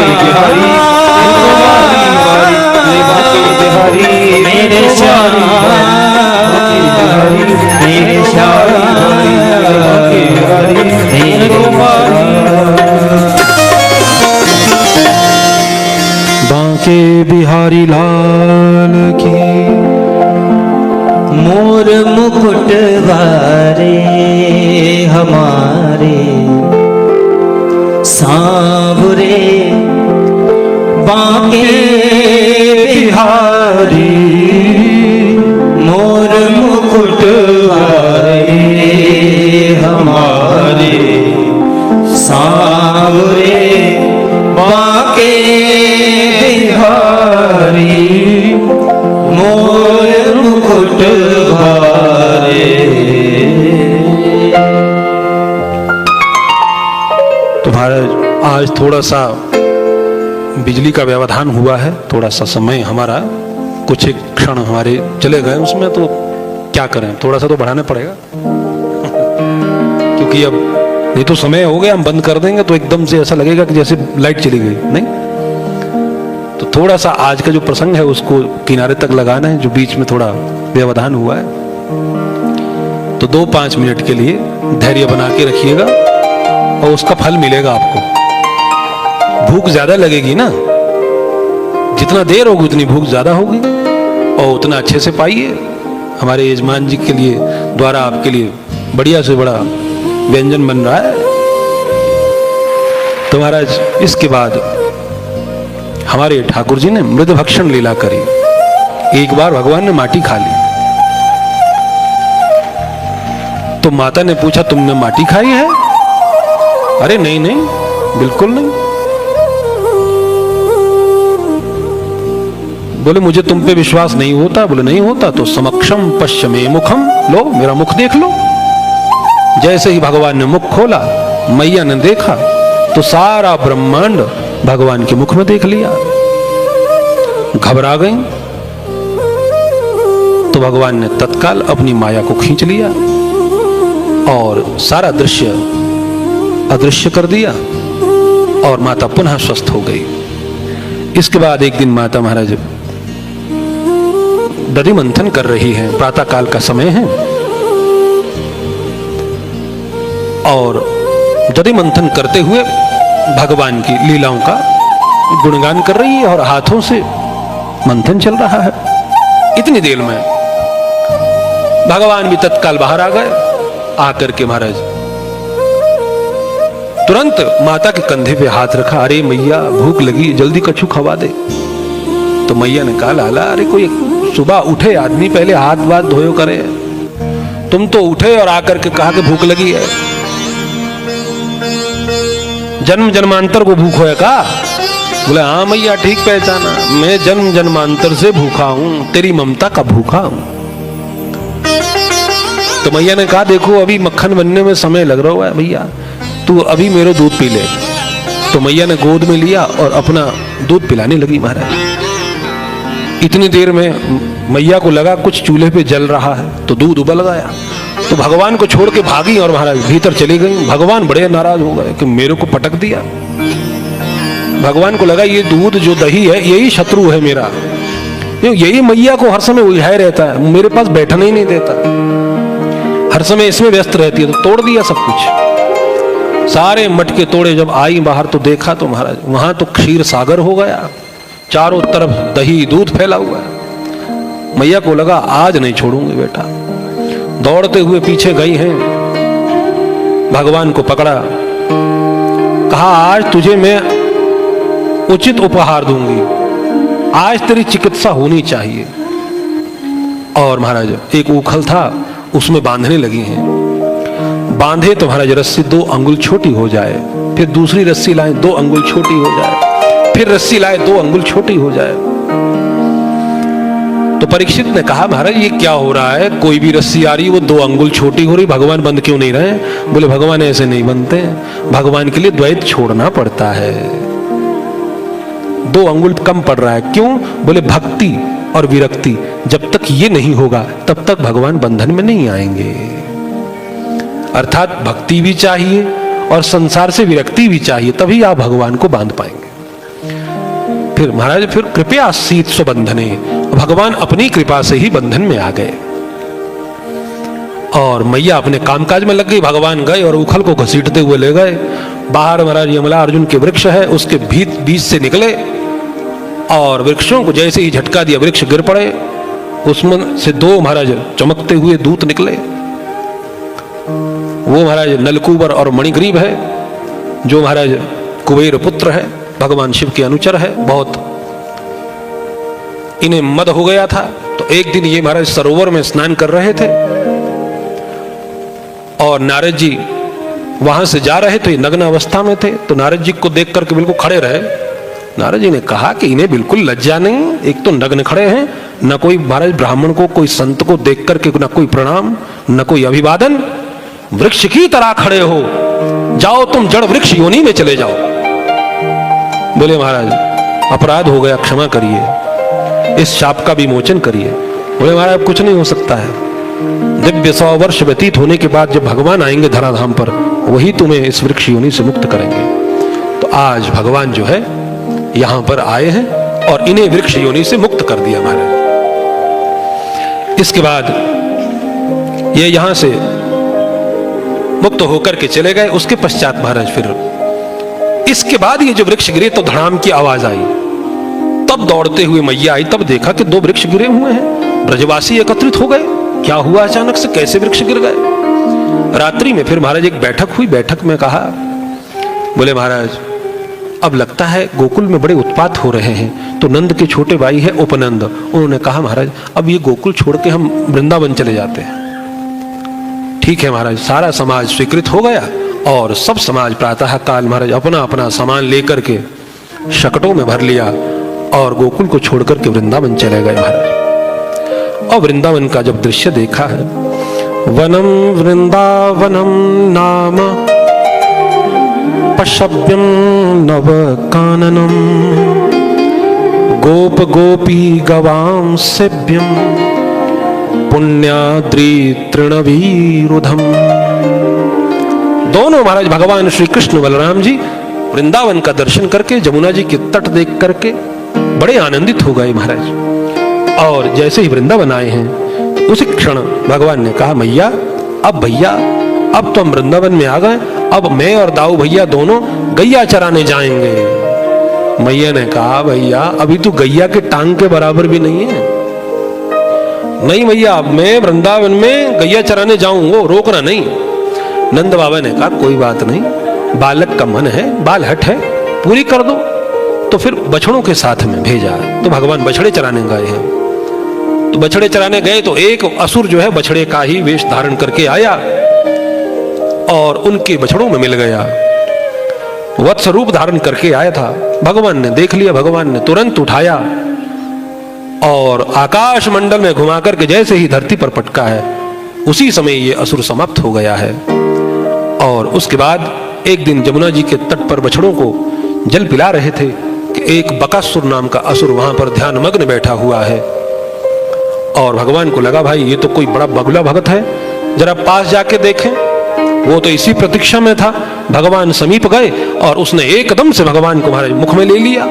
S1: बांके बिहारी
S2: मेरे श्याम
S1: बांके बिहारी लाल की।
S2: मोर मुकुट वारे हमारे सांवरे बांके बिहारी, मोर मुकुट वारे हमारे सांवरे बांके बिहारी, मोर मुकुट वारे।
S1: तुम्हारा आज थोड़ा सा बिजली का व्यवधान हुआ है, थोड़ा सा समय हमारा कुछ एक क्षण हमारे चले गए उसमें, तो क्या करें, थोड़ा सा तो बढ़ाना पड़ेगा क्योंकि अब नहीं तो समय हो गया, हम बंद कर देंगे तो एकदम से ऐसा लगेगा कि जैसे लाइट चली गई। नहीं, तो थोड़ा सा आज का जो प्रसंग है उसको किनारे तक लगाना है, जो बीच में थोड़ा व्यवधान हुआ है। तो 2-5 मिनट के लिए धैर्य बना के रखिएगा और उसका फल मिलेगा आपको। भूख ज्यादा लगेगी ना, जितना देर होगी उतनी भूख ज्यादा होगी और उतना अच्छे से पाइए। हमारे यजमान जी के लिए द्वारा आपके लिए बढ़िया से बड़ा व्यंजन बन रहा है। तो महाराज इसके बाद हमारे ठाकुर जी ने मृद भक्षण लीला करी। एक बार भगवान ने माटी खा ली तो माता ने पूछा, तुमने माटी खाई है? अरे नहीं नहीं, बिल्कुल नहीं। बोले मुझे तुम पे विश्वास नहीं होता। बोले नहीं होता तो समक्षम पश्चिमे मुखम, लो मेरा मुख देख लो। जैसे ही भगवान ने मुख खोला, मैया ने देखा तो सारा ब्रह्मांड भगवान के मुख में देख लिया। घबरा गई तो भगवान ने तत्काल अपनी माया को खींच लिया और सारा दृश्य अदृश्य कर दिया और माता पुनः स्वस्थ हो गई। इसके बाद एक दिन माता महाराज दधि मंथन कर रही है, प्रातः काल का समय है और दधि मंथन करते हुए भगवान की लीलाओं का गुणगान कर रही है और हाथों से मंथन चल रहा है। इतनी देर में भगवान भी तत्काल बाहर आ गए। आकर के महाराज तुरंत माता के कंधे पे हाथ रखा, अरे मैया भूख लगी, जल्दी कछु खवा दे। तो मैया ने कहा, लाला अरे कोई सुबह उठे आदमी पहले हाथ वाथ धोयो करे, तुम तो उठे और आकर के कहा कि भूख लगी है। जन्म जन्मांतर को भूख होया का? बोले हाँ मैया ठीक पहचाना, मैं जन्म जन्मांतर से भूखा हूं, तेरी ममता का भूखा हूं। तो मैया ने कहा, देखो अभी मक्खन बनने में समय लग रहा है भैया, तू अभी मेरा दूध पी ले। तो मैया ने गोद में लिया और अपना दूध पिलाने लगी महाराज। इतनी देर में मैया को लगा कुछ चूल्हे पे जल रहा है तो दूध उबल गया, तो भगवान को छोड़ के भागी और महाराज भीतर चली गई। भगवान बड़े नाराज हो गए कि मेरे को पटक दिया। भगवान को लगा ये दूध जो दही है यही शत्रु है मेरा, यही मैया को हर समय उलझाए रहता है, मेरे पास बैठने ही नहीं देता, हर समय इसमें व्यस्त रहती है। तो तोड़ दिया सब कुछ, सारे मटके तोड़े। जब आई बाहर तो देखा तो महाराज वहां तो क्षीर सागर हो गया, चारों तरफ दही दूध फैला हुआ है। मैया को लगा आज नहीं छोड़ूंगी बेटा। दौड़ते हुए पीछे गई हैं, भगवान को पकड़ा, कहा आज तुझे मैं उचित उपहार दूंगी, आज तेरी चिकित्सा होनी चाहिए। और महाराज एक उखल था उसमें बांधने लगी हैं। बांधे तो महाराज रस्सी 2 अंगुल छोटी हो जाए, फिर दूसरी रस्सी लाए 2 अंगुल छोटी हो जाए, फिर रस्सी लाए 2 अंगुल छोटी हो जाए। तो परीक्षित ने कहा महाराज ये क्या हो रहा है, कोई भी रस्सी आ रही वो 2 अंगुल छोटी हो रही, भगवान बंद क्यों नहीं रहे? बोले भगवान ऐसे नहीं बनते, भगवान के लिए द्वैत छोड़ना पड़ता है, 2 अंगुल कम पड़ रहा है। क्यों? बोले भक्ति और विरक्ति जब तक ये नहीं होगा तब तक भगवान बंधन में नहीं आएंगे। अर्थात भक्ति भी चाहिए और संसार से विरक्ति भी चाहिए, तभी आप भगवान को बांध पाएंगे। फिर महाराज फिर कृपया सीत सो बंधने, भगवान अपनी कृपा से ही बंधन में आ गए और मैया अपने कामकाज में लग गई। भगवान गए और उखल को घसीटते हुए ले गए बाहर। महाराज यमला अर्जुन के वृक्ष है उसके बीच से निकले और वृक्षों को जैसे ही झटका दिया वृक्ष गिर पड़े, उसमें से दो महाराज चमकते हुए दूत निकले। वो महाराज नलकूबर और मणिग्रीव है, जो महाराज कुबेर पुत्र है, भगवान शिव के अनुचर है। बहुत इन्हें मद हो गया था। तो एक दिन ये महाराज सरोवर में स्नान कर रहे थे और नारद जी वहां से जा रहे थे, नग्न अवस्था में थे। तो नारद जी को देख करके बिल्कुल खड़े रहे। नारद जी ने कहा कि इन्हें बिल्कुल लज्जा नहीं, एक तो नग्न खड़े हैं, न कोई महाराज ब्राह्मण को, कोई संत को देख करके न कोई प्रणाम, न कोई अभिवादन, वृक्ष की तरह खड़े हो, जाओ तुम जड़ वृक्ष योनि में चले जाओ। बोले महाराज अपराध हो गया, क्षमा करिए, इस शाप का विमोचन करिए। बोले महाराज कुछ नहीं हो सकता है, दिव्य 100 वर्ष व्यतीत होने के बाद जब भगवान आएंगे धराधाम पर, वही तुम्हें इस वृक्ष योनि से मुक्त करेंगे। तो आज भगवान जो है यहां पर आए हैं और इन्हें वृक्ष योनि से मुक्त कर दिया महाराज। इसके बाद ये यहां से मुक्त होकर के चले गए। उसके पश्चात महाराज फिर इसके बाद ये जो वृक्ष गिरे तो धड़ाम की आवाज आई। तब दौड़ते हुए मैया आई, तब देखा कि 2 वृक्ष गिरे हुए हैं। ब्रजवासी एकत्रित हो गए, क्या हुआ अचानक से, कैसे वृक्ष गिर गए। रात्रि में फिर महाराज एक बैठक हुई। बैठक में कहा, बोले महाराज अब लगता है गोकुल में बड़े उत्पात हो रहे हैं। तो नंद के छोटे भाई है उपनंद, उन्होंने कहा महाराज अब ये गोकुल छोड़ के हम वृंदावन चले जाते हैं। ठीक है महाराज, सारा समाज स्वीकृत हो गया और सब समाज प्रातः काल महाराज अपना अपना सामान लेकर के शकटों में भर लिया और गोकुल को छोड़कर के वृंदावन चले गए महाराज। और वृंदावन का जब दृश्य देखा है, वनम वृंदावनम नाम पशव्यम नव काननम गोप गोपी गवां सेव्यम पुण्याद्रि तृणवीरुधम। दोनों महाराज भगवान श्री कृष्ण बलराम जी वृंदावन का दर्शन करके जमुना जी के तट देख करके बड़े आनंदित हो गए महाराज। और जैसे ही वृंदावन आए हैं उसी क्षण भगवान ने कहा, मैया अब भैया अब तो हम वृंदावन में आ गए, अब मैं और दाऊ भैया दोनों गैया चराने जाएंगे। मैया ने कहा, भैया अभी तो गैया के टांग के बराबर भी नहीं है। नहीं भैया मैं वृंदावन में गैया चराने जाऊंगा, रोकना नहीं। नंद बाबा ने कहा कोई बात नहीं, बालक का मन है, बाल हट है, पूरी कर दो। तो फिर बछड़ों के साथ में भेजा। तो भगवान बछड़े चराने गए हैं। तो बछड़े चराने गए तो एक असुर जो है बछड़े का ही वेश धारण करके आया और उनके बछड़ों में मिल गया। वत्स रूप धारण करके आया था। भगवान ने देख लिया, भगवान ने तुरंत उठाया और आकाश मंडल में घुमा करके जैसे ही धरती पर पटका है, उसी समय ये असुर समाप्त हो गया है। और उसके बाद एक दिन जमुना जी के तट पर बछड़ों को जल पिला रहे थे कि एक बकासुर नाम का असुर वहां पर ध्यान मग्न बैठा हुआ है। और भगवान को लगा भाई ये तो कोई बड़ा बगुला भगत है, जरा पास जाके देखें। वो तो इसी प्रतीक्षा में था। भगवान समीप गए और उसने एकदम से भगवान को महाराज मुख में ले लिया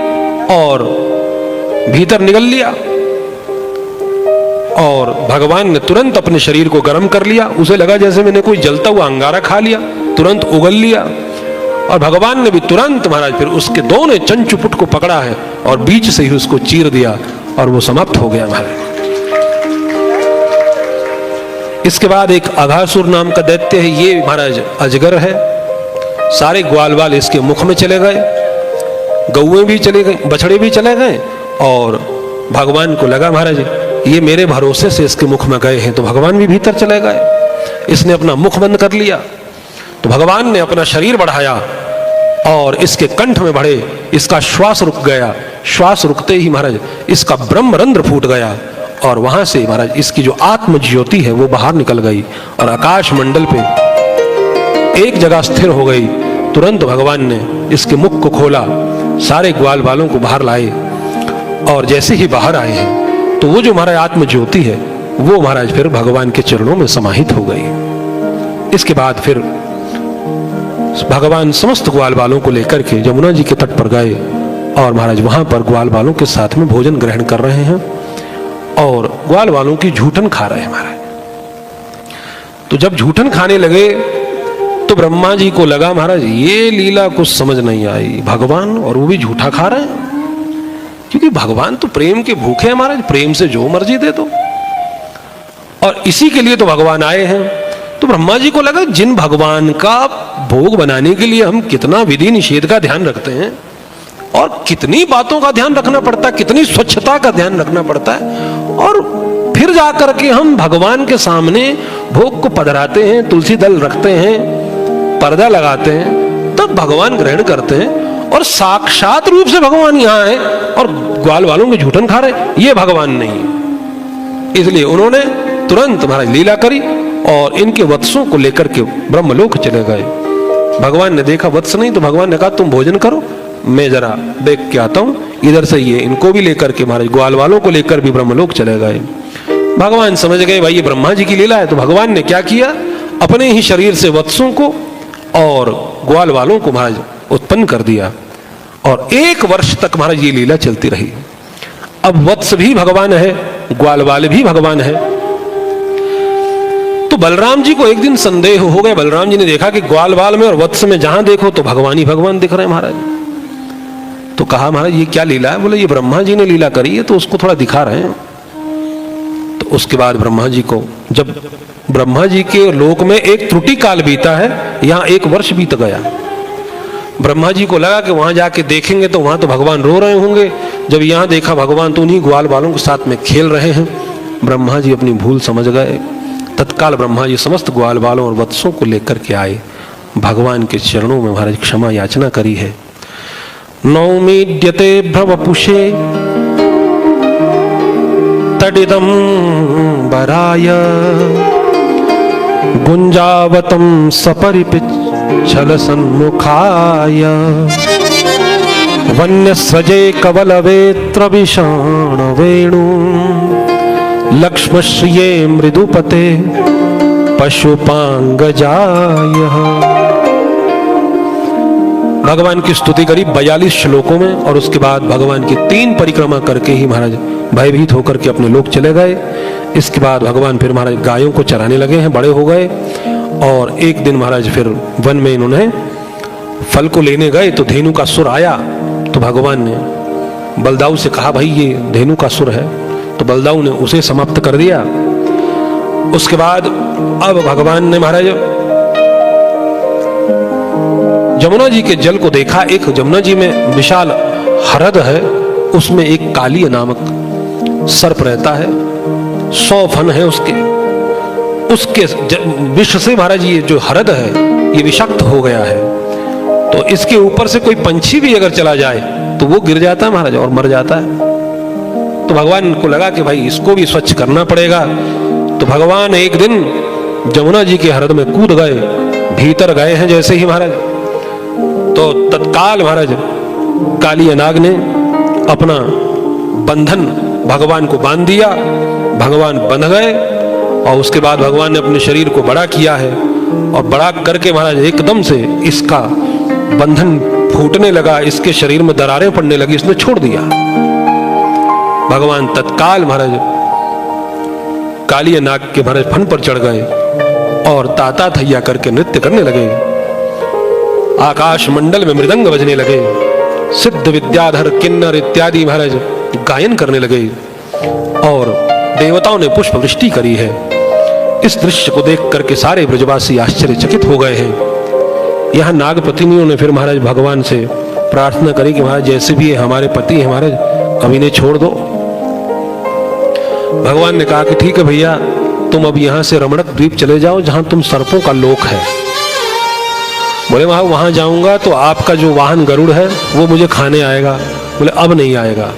S1: और भीतर निगल लिया। और भगवान ने तुरंत अपने शरीर को गर्म कर लिया। उसे लगा जैसे मैंने कोई जलता हुआ अंगारा खा लिया, तुरंत उगल लिया। और भगवान ने भी तुरंत महाराज फिर उसके दोनों चंचुपुट को पकड़ा है और बीच से ही उसको चीर दिया और वो समाप्त हो गया महाराज। इसके बाद एक अघासुर नाम का दैत्य है, ये महाराज अजगर है। सारे ग्वाल वाल इसके मुख में चले गए, गौए भी चले गए, बछड़े भी चले गए। और भगवान को लगा महाराज ये मेरे भरोसे से इसके मुख में गए हैं, तो भगवान भी भीतर चले गए। इसने अपना मुख बंद कर लिया तो भगवान ने अपना शरीर बढ़ाया और इसके कंठ में बढ़े, इसका श्वास रुक गया। श्वास रुकते ही महाराज इसका ब्रह्मरंध्र फूट गया और वहां से महाराज इसकी जो आत्म ज्योति है वो बाहर निकल गई और आकाश मंडल पे एक जगह स्थिर हो गई। तुरंत भगवान ने इसके मुख को खोला, सारे ग्वाल वालों को बाहर लाए और जैसे ही बाहर आए हैं तो वो जो महाराज आत्म ज्योति है वो महाराज फिर भगवान के चरणों में समाहित हो गई। इसके बाद फिर भगवान समस्त ग्वाल वालों को लेकर के जमुना जी के तट पर गए और महाराज वहां पर ग्वाल वालों के साथ में भोजन ग्रहण कर रहे हैं और ग्वाल वालों की झूठन खा रहे हैं महाराज। तो जब झूठन खाने लगे तो ब्रह्मा जी को लगा महाराज ये लीला कुछ समझ नहीं आई, भगवान और वो भी झूठा खा रहे हैं। क्योंकि भगवान तो प्रेम के भूखे हैं महाराज, प्रेम से जो मर्जी दे दो, और इसी के लिए तो भगवान आए हैं। तो ब्रह्मा जी को लगा जिन भगवान का भोग बनाने के लिए हम कितना विधि निषेध का ध्यान रखते हैं और कितनी बातों का ध्यान रखना पड़ता है, कितनी स्वच्छता का ध्यान रखना पड़ता है, और फिर जाकर के हम भगवान के सामने भोग को पधराते हैं, तुलसी दल रखते हैं, पर्दा लगाते हैं, तब भगवान ग्रहण करते हैं और साक्षात रूप से भगवान यहां है और ग्वाल वालों के झूठन खा रहे, ये भगवान नहीं। इसलिए उन्होंने तुरंत महाराज लीला करी और इनके वत्सों को लेकर के ब्रह्मलोक चले गए। भगवान ने देखा वत्स नहीं, तो भगवान ने कहा तुम भोजन करो, मैं जरा देख के आता हूं। इधर से ये इनको भी लेकर के महाराज ग्वाल वालों को लेकर भी ब्रह्मलोक चले गए। भगवान समझ गए भाई ये ब्रह्मा जी की लीला है, तो भगवान ने क्या किया, अपने ही शरीर से वत्सों को और ग्वाल वालों को महाराज उत्पन्न कर दिया, और 1 वर्ष तक महाराज ये लीला चलती रही। अब वत्स भी भगवान है, ग्वाल वाले भी भगवान है। तो बलराम जी को एक दिन संदेह हो गया। बलराम जी ने देखा कि ग्वाल वाल में और वत्स में जहां देखो तो भगवान ही भगवान दिख रहे हैं महाराज। तो कहा महाराज ये क्या लीला है? बोले ये ब्रह्मा जी ने लीला करी है, तो उसको थोड़ा दिखा रहे हैं। तो उसके बाद ब्रह्मा जी को, जब ब्रह्मा जी के लोक में एक त्रुटि काल बीता है, यहां 1 वर्ष बीत गया। ब्रह्मा जी को लगा कि वहां जाके देखेंगे तो वहां तो भगवान रो रहे होंगे, जब यहां देखा भगवान तो उन्हीं ग्वाल वालों के साथ में खेल रहे हैं। ब्रह्मा जी अपनी भूल समझ गए। तत्काल ब्रह्मा जी समस्त ग्वाल वालों और वत्सों को लेकर के आए, भगवान के चरणों में महाराज क्षमा याचना करी है। नौमीड्यते भ्रवपुषे तडिदं वराय गुंजावतं सपरिपिच्छल सन्मुखाय वन्यस्रजे कवलवेत्र विषाण वेणु लक्ष्मश्रिये मृदुपते पशुपांगजाय। भगवान की स्तुति करी 42 श्लोकों में, और उसके बाद भगवान की 3 परिक्रमा करके ही महाराज भयभीत होकर के अपने लोक चले गए। इसके बाद भगवान फिर महाराज गायों को चराने लगे हैं, बड़े हो गए। और एक दिन महाराज फिर वन में इन्होंने फल को लेने गए तो धेनु का सुर आया। तो भगवान ने बलदाऊ से कहा भाई ये धेनु का सुर है, तो बलदाऊ ने उसे समाप्त कर दिया। उसके बाद अब भगवान ने महाराज जमुना जी के जल को देखा। एक जमुना जी में विशाल हरद है, उसमें एक कालिय नामक सर्प रहता है, 100 फन है उसके विष से महाराज ये जो हरद है ये विषाक्त हो गया है। तो इसके ऊपर से कोई पंछी भी अगर चला जाए तो वो गिर जाता है महाराज और मर जाता है। तो भगवान को लगा कि भाई इसको भी स्वच्छ करना पड़ेगा। तो भगवान एक दिन जमुना जी के हरद में कूद गए, भीतर गए हैं जैसे ही महाराज, तो तत्काल महाराज काली नाग ने अपना बंधन भगवान को बांध दिया। भगवान बंध गए और उसके बाद भगवान ने अपने शरीर को बड़ा किया है, और बड़ा करके महाराज एकदम से इसका बंधन फूटने लगा, इसके शरीर में दरारें पड़ने लगी, इसने छोड़ दिया। भगवान तत्काल महाराज काली नाग के महाराज फन पर चढ़ गए और ताता थैया करके नृत्य करने लगे। आकाश मंडल में मृदंग बजने लगे, सिद्ध विद्याधर किन्नर इत्यादि महाराज गायन करने लगे, और देवताओं ने पुष्प वृष्टि करी है। इस दृश्य को देख करके सारे ब्रजवासी आश्चर्यचकित हो गए हैं। यहाँ नाग पत्नियों ने फिर महाराज भगवान से प्रार्थना करी कि महाराज जैसे भी है हमारे पति है महाराज, अब इन्हें छोड़ दो। भगवान ने कहा कि ठीक है भैया, तुम अब यहाँ से रमणक द्वीप चले जाओ जहां तुम सर्पों का लोक है। बोले वहां जाऊंगा तो आपका जो वाहन गरुड़ है वो मुझे खाने आएगा। बोले अब नहीं आएगा,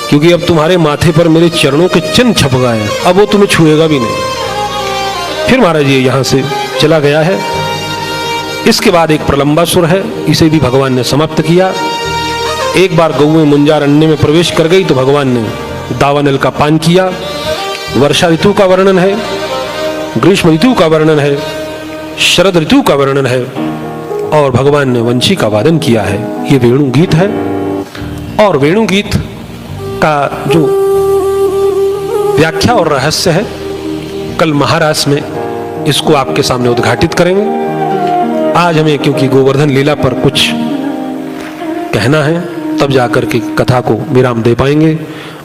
S1: क्योंकि अब तुम्हारे माथे पर मेरे चरणों के चिन्ह छप गए हैं, अब वो तुम्हें छुएगा भी नहीं। फिर महाराज ये यहां से चला गया है। इसके बाद एक प्रलंबासुर है, इसे भी भगवान ने समाप्त किया। एक बार गौएं मुंजारण्य में प्रवेश कर गई तो भगवान ने दावानल का पान किया। वर्षा ऋतु का वर्णन है, ग्रीष्म ऋतु का वर्णन है, शरद ऋतु का वर्णन है, और भगवान ने वंशी का वादन किया है। ये वेणु गीत है, और वेणु गीत का जो व्याख्या और रहस्य है कल महारास में इसको आपके सामने उद्घाटित करेंगे। आज हमें क्योंकि गोवर्धन लीला पर कुछ कहना है, तब जाकर के कथा को विराम दे पाएंगे।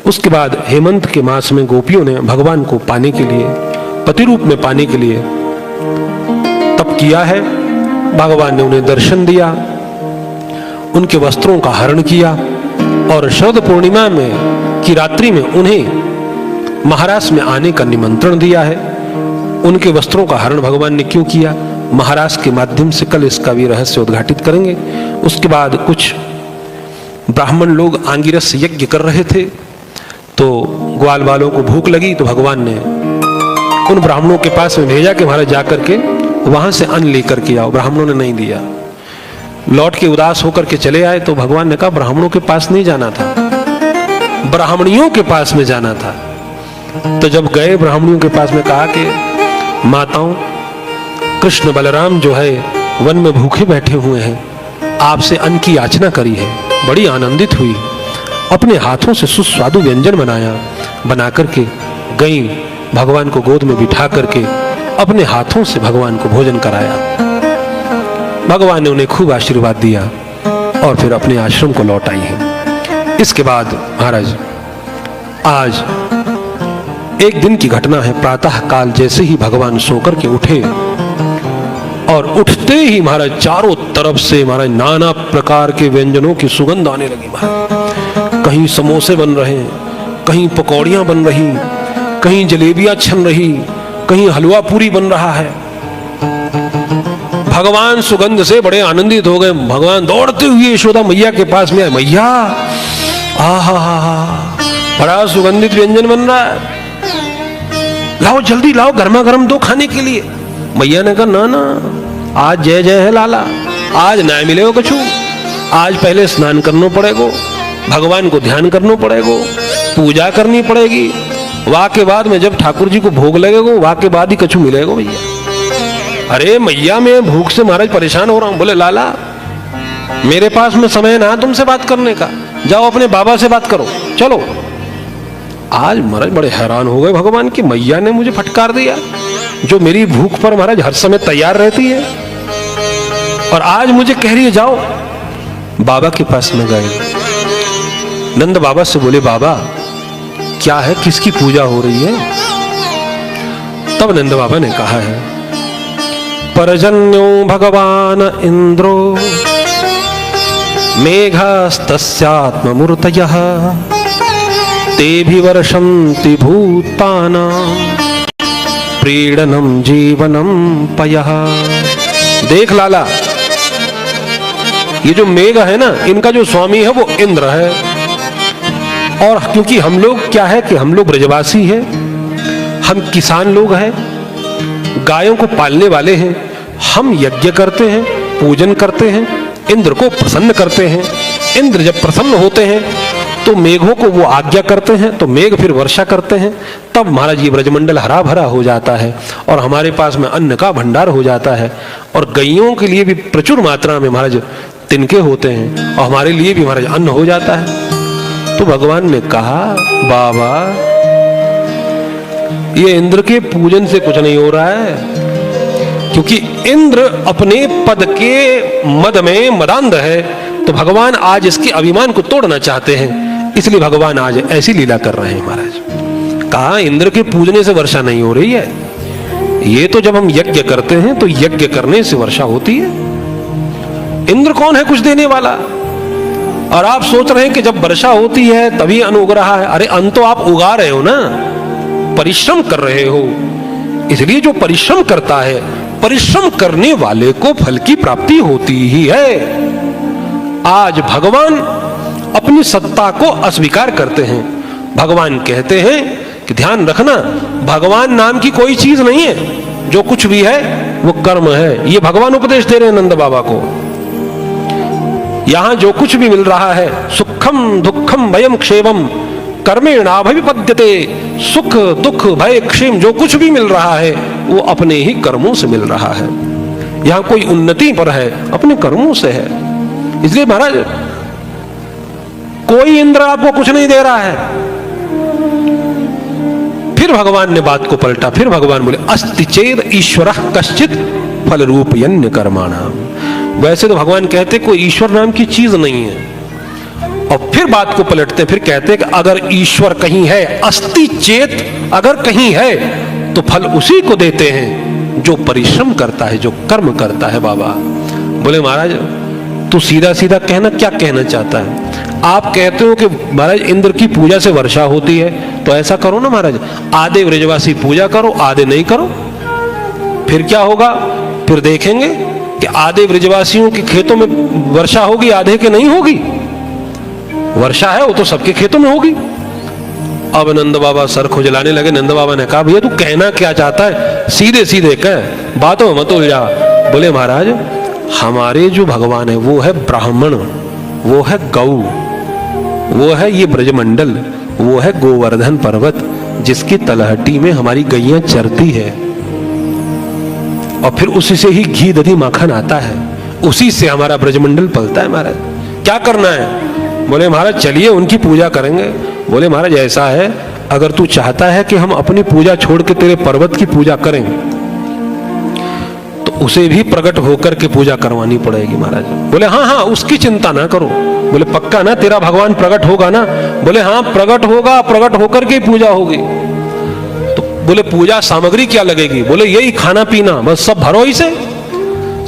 S1: उसके बाद हेमंत के मास में गोपियों ने भगवान को पाने के लिए, पति रूप में पाने के लिए तप किया है। भगवान ने उन्हें दर्शन दिया, उनके वस्त्रों का हरण किया और शरद पूर्णिमा में की रात्रि में उन्हें महाराष्ट्र में आने का निमंत्रण दिया है। उनके वस्त्रों का हरण भगवान ने क्यों किया, महाराष्ट्र के माध्यम से कल इसका भी रहस्य उद्घाटित करेंगे। उसके बाद कुछ ब्राह्मण लोग आंगिरस यज्ञ कर रहे थे, तो ग्वाल वालों को भूख लगी, तो भगवान ने उन ब्राह्मणों के पास में भेजा कि महाराज जाकर के वहां से अन्न लेकर के आओ। ब्राह्मणों ने नहीं दिया, लौट के उदास होकर के चले आए। तो भगवान ने कहा ब्राह्मणों के पास नहीं जाना था, ब्राह्मणियों के पास में जाना था। तो जब गए ब्राह्मणियों के पास में कहा कि माताओं, कृष्ण बलराम जो है वन में भूखे बैठे हुए हैं, आपसे अन्न की याचना करी है। बड़ी आनंदित हुई, अपने हाथों से सुस्वादु व्यंजन बनाया, बना करके गई, भगवान को गोद में बिठा करके अपने हाथों से भगवान को भोजन कराया। भगवान ने उन्हें खूब आशीर्वाद दिया और फिर अपने आश्रम को लौट आई है। इसके बाद महाराज आज एक दिन की घटना है। प्रातः काल जैसे ही भगवान सोकर के उठे और उठते ही महाराज चारों तरफ से महाराज नाना प्रकार के व्यंजनों की सुगंध आने लगी। महाराज कहीं समोसे बन रहे हैं, कहीं पकौड़ियां बन रही, कहीं जलेबियां छन रही, कहीं हलवा पूरी बन रहा है। भगवान सुगंध से बड़े आनंदित हो गए। भगवान दौड़ते हुए यशोदा मैया के पास में आए। मैया, आहा, बड़ा सुगंधित व्यंजन बन रहा है, लाओ जल्दी लाओ, गर्मा गर्म दो खाने के लिए। मैया ने कहा ना ना, आज जय जय है लाला, आज ना मिलेगा कछु, आज पहले स्नान करना पड़ेगा, भगवान को ध्यान करना पड़ेगा, पूजा करनी पड़ेगी, वाह के बाद में जब ठाकुर जी को भोग लगेगा वाह के बाद ही कछु मिलेगा भैया। अरे मैया, मैं भूख से महाराज परेशान हो रहा हूं। बोले लाला, मेरे पास में समय ना तुमसे बात करने का, जाओ अपने बाबा से बात करो, चलो। आज महाराज बड़े हैरान हो गए भगवान की मैया ने मुझे फटकार दिया, जो मेरी भूख पर महाराज हर समय तैयार रहती है, और आज मुझे कह रही है जाओ। बाबा के पास में गए, नंद बाबा से बोले बाबा क्या है, किसकी पूजा हो रही है? तब नंद बाबा ने कहा है, परजन्यो भगवान इंद्रो मेघस्तस्यात्ममूर्तयः तेभिवर्षन्ति भूतानां प्रीडनम जीवनम पयः। देख लाला, ये जो मेघ है ना, इनका जो स्वामी है वो इंद्र है। और क्योंकि हम लोग क्या है कि हम लोग ब्रजवासी हैं, हम किसान लोग हैं, गायों को पालने वाले हैं, हम यज्ञ करते हैं, पूजन करते हैं, इंद्र को प्रसन्न करते हैं। इंद्र जब प्रसन्न होते हैं तो मेघों को वो आज्ञा करते हैं, तो मेघ फिर वर्षा करते हैं, तब महाराज ये ब्रजमंडल हरा भरा हो जाता है और हमारे पास में अन्न का भंडार हो जाता है। और गैयों के लिए भी प्रचुर मात्रा में महाराज तिनके होते हैं और हमारे लिए भी महाराज अन्न हो जाता है। तो भगवान ने कहा बाबा, ये इंद्र के पूजन से कुछ नहीं हो रहा है, क्योंकि इंद्र अपने पद के मद में मदांध है। तो भगवान आज इसके अभिमान को तोड़ना चाहते हैं, इसलिए भगवान आज ऐसी लीला कर रहे हैं। महाराज कहा इंद्र के पूजने से वर्षा नहीं हो रही है, ये तो जब हम यज्ञ करते हैं तो यज्ञ करने से वर्षा होती है। इंद्र कौन है कुछ देने वाला? और आप सोच रहे हैं कि जब वर्षा होती है तभी अन्न उग रहा है। अरे अन्न तो आप उगा रहे हो ना, परिश्रम कर रहे हो। इसलिए जो परिश्रम करता है, परिश्रम करने वाले को फल की प्राप्ति होती ही है। आज भगवान अपनी सत्ता को अस्वीकार करते हैं। भगवान कहते हैं कि ध्यान रखना, भगवान नाम की कोई चीज नहीं है, जो कुछ भी है वो कर्म है। ये भगवान उपदेश दे रहे हैं नंद बाबा को। यहां जो कुछ भी मिल रहा है, सुखम दुखम भयम क्षेमम कर्मेणाभिपद्यते, सुख दुख भय क्षेम जो कुछ भी मिल रहा है वो अपने ही कर्मों से मिल रहा है। यहां कोई उन्नति पर है, अपने कर्मों से है। इसलिए महाराज कोई इंद्र आपको कुछ नहीं दे रहा है। फिर भगवान ने बात को पलटा, फिर भगवान बोले अस्ति चेद ईश्वरः कश्चित् फल रूपयन्य कर्माणाम। वैसे तो भगवान कहते कोई ईश्वर नाम की चीज नहीं है, और फिर बात को पलटते हैं, फिर कहते हैं कि अगर ईश्वर कहीं है, अस्ति चेत अगर कहीं है, तो फल उसी को देते हैं जो परिश्रम करता है, जो कर्म करता है। बाबा बोले महाराज तू सीधा सीधा कहना क्या कहना चाहता है? आप कहते हो कि महाराज इंद्र की पूजा से वर्षा होती है, तो ऐसा करो ना महाराज, आधे ब्रजवासी पूजा करो, आधे नहीं करो, फिर क्या होगा? फिर देखेंगे कि आधे ब्रजवासियों के खेतों में वर्षा होगी, आधे के नहीं होगी। वर्षा है वो तो सबके खेतों में होगी। अब नंद बाबा सर खुजलाने लगे। नंद बाबा ने कहा भैया तू कहना क्या चाहता है, सीधे सीधे कह, बातों मत उलझा। बोले महाराज हमारे जो भगवान है वो है ब्राह्मण, वो है गौ, वो है ये ब्रजमंडल, वो है गोवर्धन पर्वत जिसकी तलहटी में हमारी गैयां चरती है, और फिर उसी से ही घी दधी माखन आता है, उसी से हमारा ब्रजमंडल पलता है। महाराज क्या करना है? बोले महाराज चलिए उनकी पूजा करेंगे। बोले महाराज ऐसा है, अगर तू चाहता है कि हम अपनी पूजा छोड़ के तेरे पर्वत की पूजा करें, तो उसे भी प्रकट होकर के पूजा करवानी पड़ेगी। महाराज बोले हाँ हाँ उसकी चिंता ना करो। बोले पक्का ना तेरा भगवान प्रकट होगा ना? बोले हाँ प्रकट होगा, प्रकट होकर के पूजा होगी। तो बोले पूजा सामग्री क्या लगेगी? बोले यही खाना पीना, बस सब भरो ही से।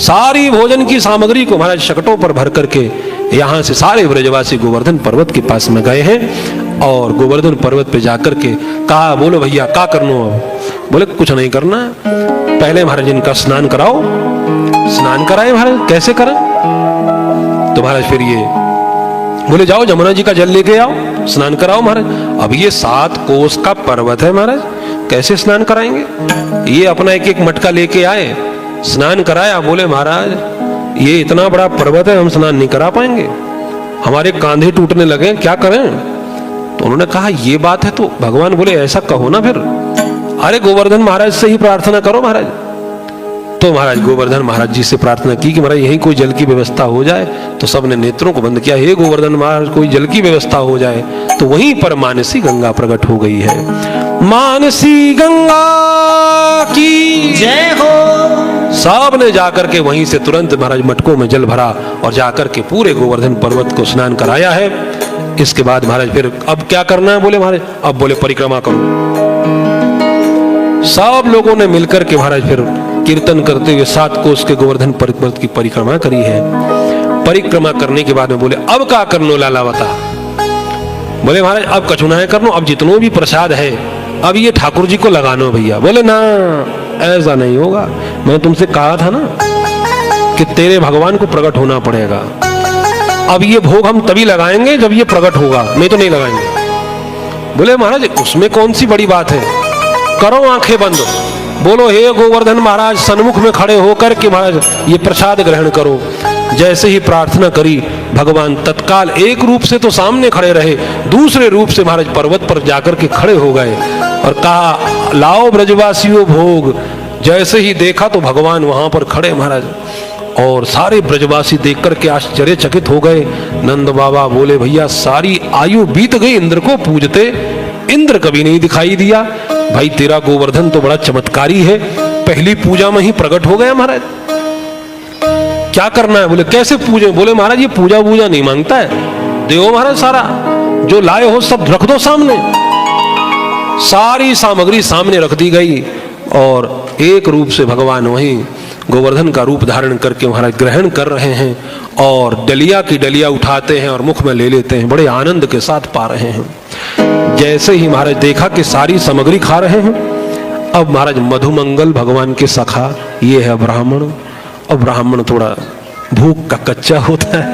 S1: सारी भोजन की सामग्री को महाराज शकटों पर भर करके यहां से सारे ब्रजवासी गोवर्धन पर्वत के पास में गए हैं, और गोवर्धन पर्वत पे जाकर के कहा बोलो भैया क्या करनो अब? बोले कुछ नहीं करना, पहले महाराज इनका स्नान कराओ। स्नान कराए महाराज, कैसे करें? तो महाराज फिर ये बोले जाओ जमुना जी का जल लेके आओ, स्नान कराओ महाराज। अब ये 7 कोस का पर्वत है महाराज, कैसे स्नान कराएंगे? ये अपना एक एक मटका लेके आए, स्नान कराया। बोले महाराज ये इतना बड़ा पर्वत है, हम स्नान नहीं करा पाएंगे, हमारे कांधे टूटने लगे, क्या करें? तो उन्होंने कहा ये बात है तो भगवान बोले ऐसा कहो ना फिर, अरे गोवर्धन महाराज से ही प्रार्थना करो महाराज। तो महाराज गोवर्धन महाराज जी से प्रार्थना की कि महाराज यहीं कोई जल की व्यवस्था हो जाए। तो सबने नेत्रों को बंद किया, हे गोवर्धन महाराज कोई जल की व्यवस्था हो जाए। तो वहीं पर मानसी गंगा प्रकट हो गई है। मानसी गंगा की
S2: जय हो।
S1: सब ने जाकर के वहीं से तुरंत महाराज मटकों में जल भरा और जाकर के पूरे गोवर्धन पर्वत को स्नान कराया है। इसके बाद महाराज फिर अब क्या करना है? बोले महाराज अब बोले परिक्रमा करो। सब लोगों ने मिलकर के महाराज फिर कीर्तन करते हुए 7 कोस के गोवर्धन पर्वत की परिक्रमा करी है। परिक्रमा करने के बाद में बोले अब क्या करनो लाला बता? बोले महाराज अब कछुना है करनो, अब जितनो भी प्रसाद है अब ये ठाकुर जी को लगानो भैया। बोले ना ऐसा नहीं होगा, मैंने तुमसे कहा था ना कि तेरे भगवान को प्रकट होना पड़ेगा। अब ये भोग हम तभी लगाएंगे जब ये प्रकट होगा, नहीं तो नहीं लगाएंगे। बोले महाराज उसमें कौन सी बड़ी बात है, करो आंखें बंद, बोलो हे गोवर्धन महाराज सन्मुख में खड़े होकर के महाराज ये प्रसाद ग्रहण करो। जैसे ही प्रार्थना करी भगवान तत्काल एक रूप से तो सामने खड़े रहे, दूसरे रूप से महाराज पर्वत पर जाकर के खड़े हो गए और कहा लाओ ब्रजवासियों भोग। जैसे ही देखा तो भगवान वहां पर खड़े महाराज, और सारे ब्रजवासी देख करके आश्चर्यचकित हो गए। नंद बाबा बोले भैया सारी आयु बीत गई इंद्र को पूजते, इंद्र कभी नहीं दिखाई दिया। भाई तेरा गोवर्धन तो बड़ा चमत्कारी है, पहली पूजा में ही प्रकट हो गया महाराज, क्या करना है? बोले कैसे पूजे? बोले महाराज ये पूजा वूजा नहीं मांगता है, देवो महाराज सारा जो लाए हो सब रख दो सामने। सारी सामग्री सामने रख दी गई और एक रूप से भगवान वहीं गोवर्धन का रूप धारण करके महाराज ग्रहण कर रहे हैं, और डलिया की डलिया उठाते हैं और मुख में ले लेते हैं, बड़े आनंद के साथ पा रहे हैं। जैसे ही महाराज देखा कि सारी सामग्री खा रहे हैं, अब महाराज मधुमंगल भगवान के सखा ये है ब्राह्मण। और ब्राह्मण थोड़ा भूख का कच्चा होता है।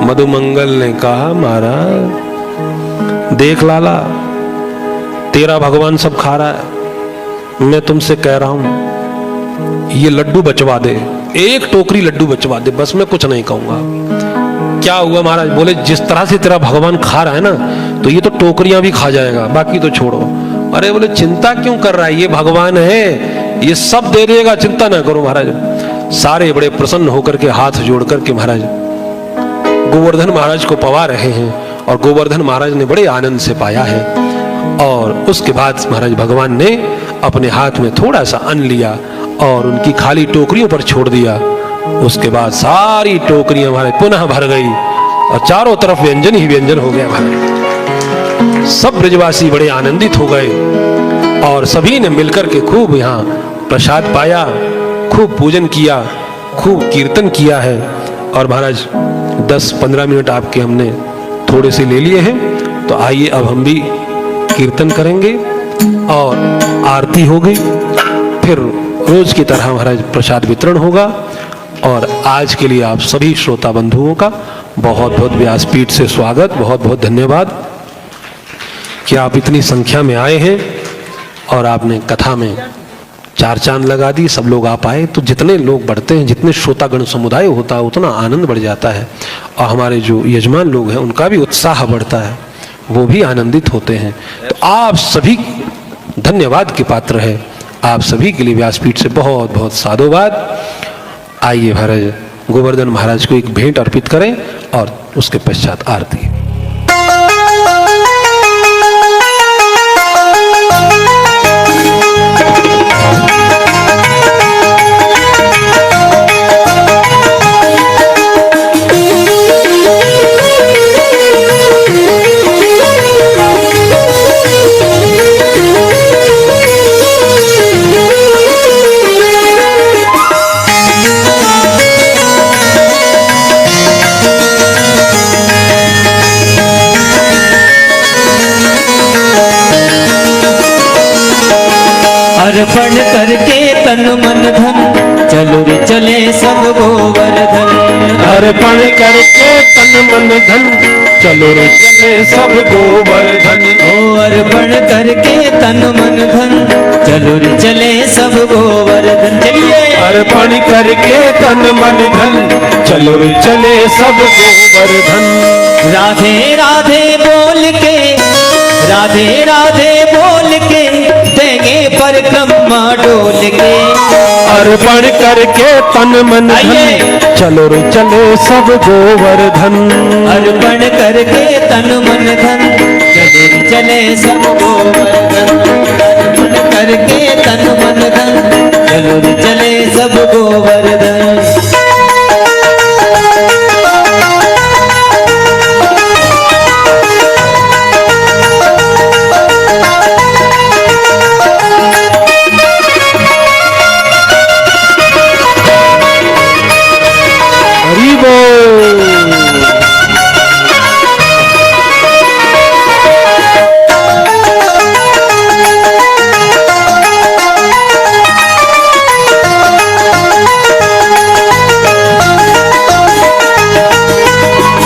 S1: मधुमंगल ने कहा महाराज देख लाला तेरा भगवान सब खा रहा है, मैं तुमसे कह रहा हूं ये लड्डू बचवा दे, एक टोकरी लड्डू बचवा दे, बस मैं कुछ नहीं कहूंगा। क्या हुआ महाराज? बोले जिस तरह से तेरा भगवान खा रहा है ना, तो ये तो टोकरियां भी खा जाएगा, बाकी तो छोड़ो। अरे बोले चिंता क्यों कर रहा है, ये भगवान है, ये सब दे देगा, चिंता ना करो महाराज। सारे बड़े प्रसन्न होकर के हाथ जोड़ करके महाराज गोवर्धन महाराज को पवा रहे हैं, और गोवर्धन महाराज ने बड़े आनंद से पाया है। और उसके बाद महाराज भगवान ने अपने हाथ में थोड़ा सा अन्न लिया और उनकी खाली टोकरियों पर छोड़ दिया। उसके बाद सारी टोकरियां महाराज पुनः भर गई, और चारों तरफ व्यंजन ही व्यंजन हो गया महाराज। सब ब्रजवासी बड़े आनंदित हो गए और सभी ने मिलकर के खूब यहाँ प्रसाद पाया, खूब पूजन किया, खूब कीर्तन किया है। और महाराज 10-15 मिनट आपके हमने थोड़े से ले लिए हैं, तो आइए अब हम भी कीर्तन करेंगे और आरती होगी, फिर रोज की तरह महाराज प्रसाद वितरण होगा। और आज के लिए आप सभी श्रोता बंधुओं का बहुत बहुत व्यासपीठ से स्वागत, बहुत बहुत धन्यवाद कि आप इतनी संख्या में आए हैं और आपने कथा में चार चांद लगा दी। सब लोग आप आए तो जितने लोग बढ़ते हैं, जितने श्रोतागण समुदाय होता है, उतना आनंद बढ़ जाता है और हमारे जो यजमान लोग हैं उनका भी उत्साह बढ़ता है, वो भी आनंदित होते हैं। तो आप सभी धन्यवाद के पात्र है। आप सभी के लिए व्यासपीठ से बहुत बहुत साधुवाद। आइए महाराज गोवर्धन महाराज को एक भेंट अर्पित करें और उसके पश्चात आरती।
S2: अर्पण करके तन मन धन चलो रे चले सब गोवर्धन।
S1: अर्पण करके तन मन धन चलो रे चले सब गोवर्धन।
S2: ओ अर्पण करके तन मन धन चलो रे चले सब गोवर्धन। चलिए
S1: अर्पण करके तन मन धन चलो रे चले सब गोवर्धन।
S2: राधे राधे बोल के, राधे राधे बोल के देंगे परिक्रमा डोल के।
S1: अर्पण करके तन मन धन चलो रे चले सब गोवर्धन।
S2: अर्पण करके तन मन धन चले रे चले सब गोवर्धन। अर्पण करके तन मन धन चलो रे चले सब गोवर्धन।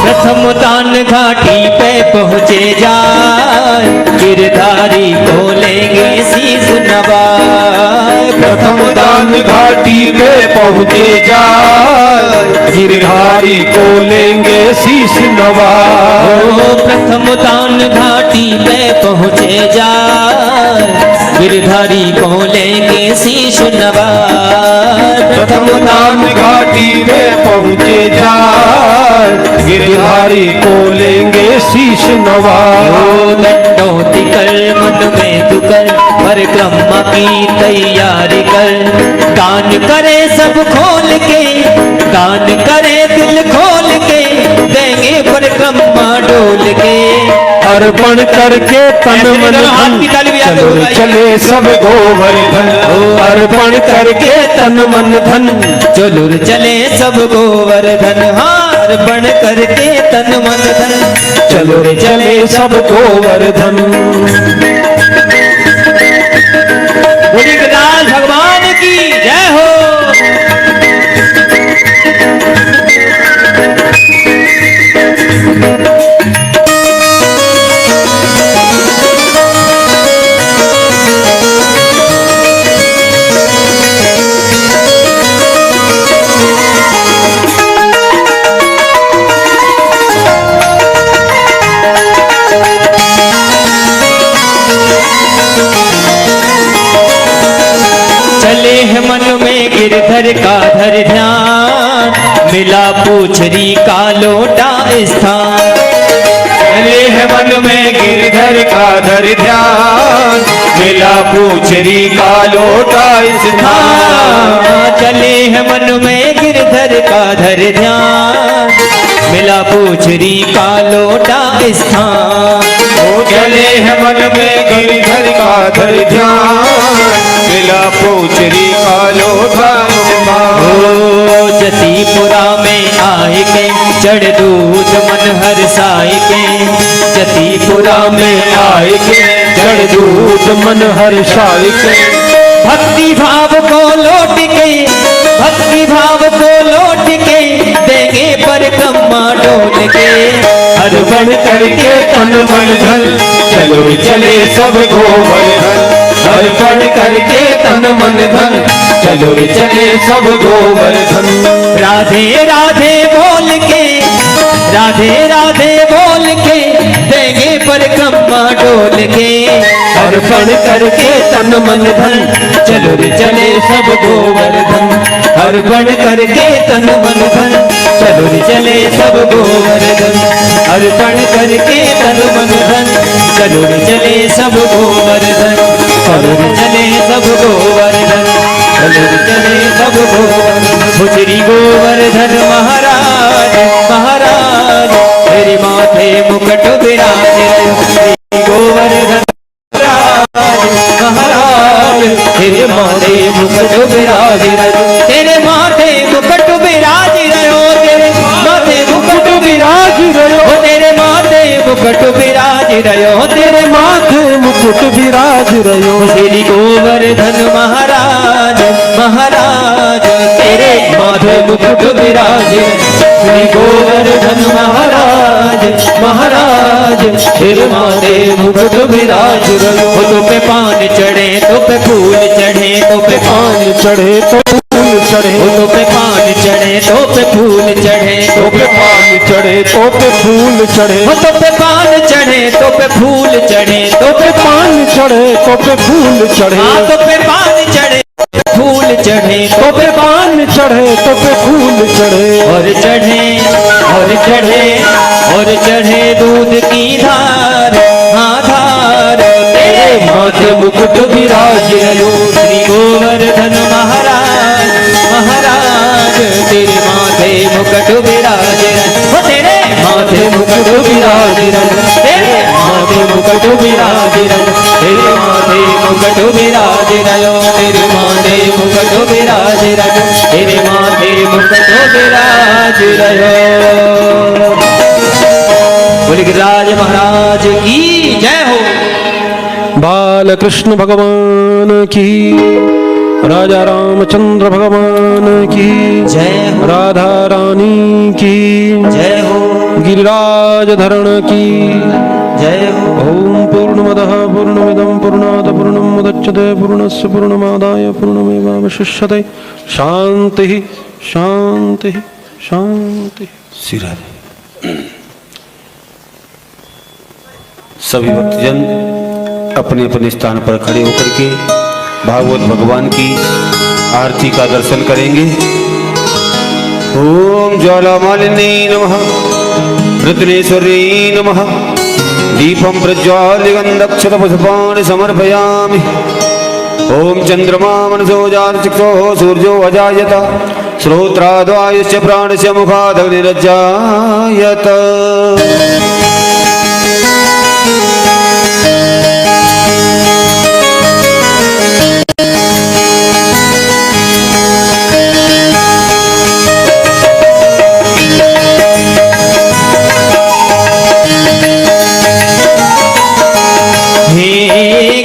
S2: प्रथम दान घाटी पे पहुँचे जाए, गिरधारी को लेंगे शीश नवाए।
S1: प्रथम दान घाटी पे पहुँचे जाए, गिरधारी को लेंगे शीश नवाए।
S2: प्रथम दान घाटी पे पहुँचे जाए, गिरधारी को लेंगे शीश नवाए।
S1: प्रथम दान घाटी पे पहुँचे जाए, गिरधारी को लेंगे शीश नवाए।
S2: दंडोती कर मन में तू कर, परिक्रमा की तैयारी कर। दान करे सब खोल के, दान करे दिल खोल के, देंगे परिक्रमा डोल के।
S1: अर्पण करके तन मन धन चलो रे चले सब गोवर्धन। अर्पण करके तन मन धन
S2: चलो रे चले सब गोवर्धन। हाँ अर्पण करके तन मन धन
S1: चलो रे चले सब गोवर्धन।
S2: बोलिए गणेश भगवान की जय हो। चले है मन में गिरधर का धर ध्यान, मिला पूछरी का लोटा स्थान।
S1: चले है मन में गिरधर का धर ध्यान, मिला पूछरी का लोटा स्थान।
S2: चले है मन में गिरधर का धर ध्यान, मिला पूछरी का लोटा स्थान।
S3: वो चले है मन में गिरधर का धर ध्यान, मिला पूछरी का लोटा स्थान।
S2: ओ जतीपुरा में आए के चढ़ दूध मन हर्षाए के, जतीपुरा में आए के
S1: जड़ दूत मन हर्षाय के,
S2: भक्ति भाव को लौट के, भक्ति भाव को लौट के देंगे परिक्रमा डोल के। हर बढ़ करके
S3: तन मन धन, चलो चले सब गोवर्धन। हर बढ़ करके तन मन धन, चलो चले सब गोवर्धन।
S2: राधे राधे बोल के, राधे राधे बोल के देंगे परिक्रमा डोल के।
S3: अर्पण करके तन मन धन, चलो रे चले सब गोवर्धन। अर्पण करके तन मन धन, चलो रे चले सब गोवर्धन। अर्पण करके तन मन धन, चलो रे चले सब गोवर्धन। चलो रे चले सब गोवर्धन, चलो रे चले सब गोवर्धन।
S2: श्री गोवर्धन महाराज महाराज तेरे माथे मुकुट विराजे। श्री गोवर्धन महाराज तेरे माथे मुकुट विराज रहो, तेरे माथे मुकुट विराज रहो, तेरे माथे मुकुट विराज रहो, तेरे माथे मुकुट विराज रहो, तेरे माथे
S1: मुकुट विराज रहो।
S2: श्री गोवर्धन महाराज महाराज तेरे माथे मुकुट विराज। श्री गोवर्धन महाराज महाराज तेरे माथे मुकुट विराज रहो। तो पे पान चढ़े तो पे फूल चढ़े, तो पे पान
S1: चढ़े तो फूल चढ़े,
S2: तो पे पान चढ़े तो पे फूल चढ़े,
S1: तो पे पान चढ़े तो पे फूल चढ़े,
S2: तो पे पान चढ़े तो पे फूल चढ़े, तो पे
S1: पान चढ़े तो पे फूल चढ़े,
S2: हाँ तो पे पान चढ़े फूल चढ़े,
S1: तो पे पान चढ़े तो पे फूल चढ़े।
S2: और चढ़े और चढ़े और चढ़े दूध की धार, हाँ धार तेरे माथे मुकुट विराज रहो। श्री गोवर्धन महाराज महाराज तेरे माथे मुकुट विराज रहो, तेरे माथे मुकुट विराज रहो, तेरे माथे मुकुट विराज रहो, तेरे माथे मुकुट विराज रहो, तेरे माथे मुकुट विराज रहो, तेरे माथे मुकुट विराज रहो। बोले गिरिराज महाराज की जय हो।
S1: बाल कृष्ण भगवान की, राजा रामचंद्र भगवान की
S2: जय हो,
S1: राधा रानी की
S2: जय हो,
S1: गिरिराज धरण की
S2: जय हो।
S1: ओम पूर्णमदः पूर्णमिदं पूर्णात् पूर्णमुदच्यते पूर्णस्य पूर्णमादाय पूर्णमेवावशिष्यते। शांति शांति शांति।
S3: श्री राधे। सभी भक्तजन अपने अपने स्थान पर खड़े होकर के भागवत भगवान की आरती का दर्शन करेंगे। ओम ज्वालामालिनी नमः, रत्नेश्वरी नमः। दीपं प्रज्वाल्य गन्धक्षतपुष्पाणि समर्पयामि। ओम चंद्रमा मनसो जातचक्षुः सूर्यो अजायत, श्रोत्राद्वायुश्च प्राणस्य मुखादग्निरजायत।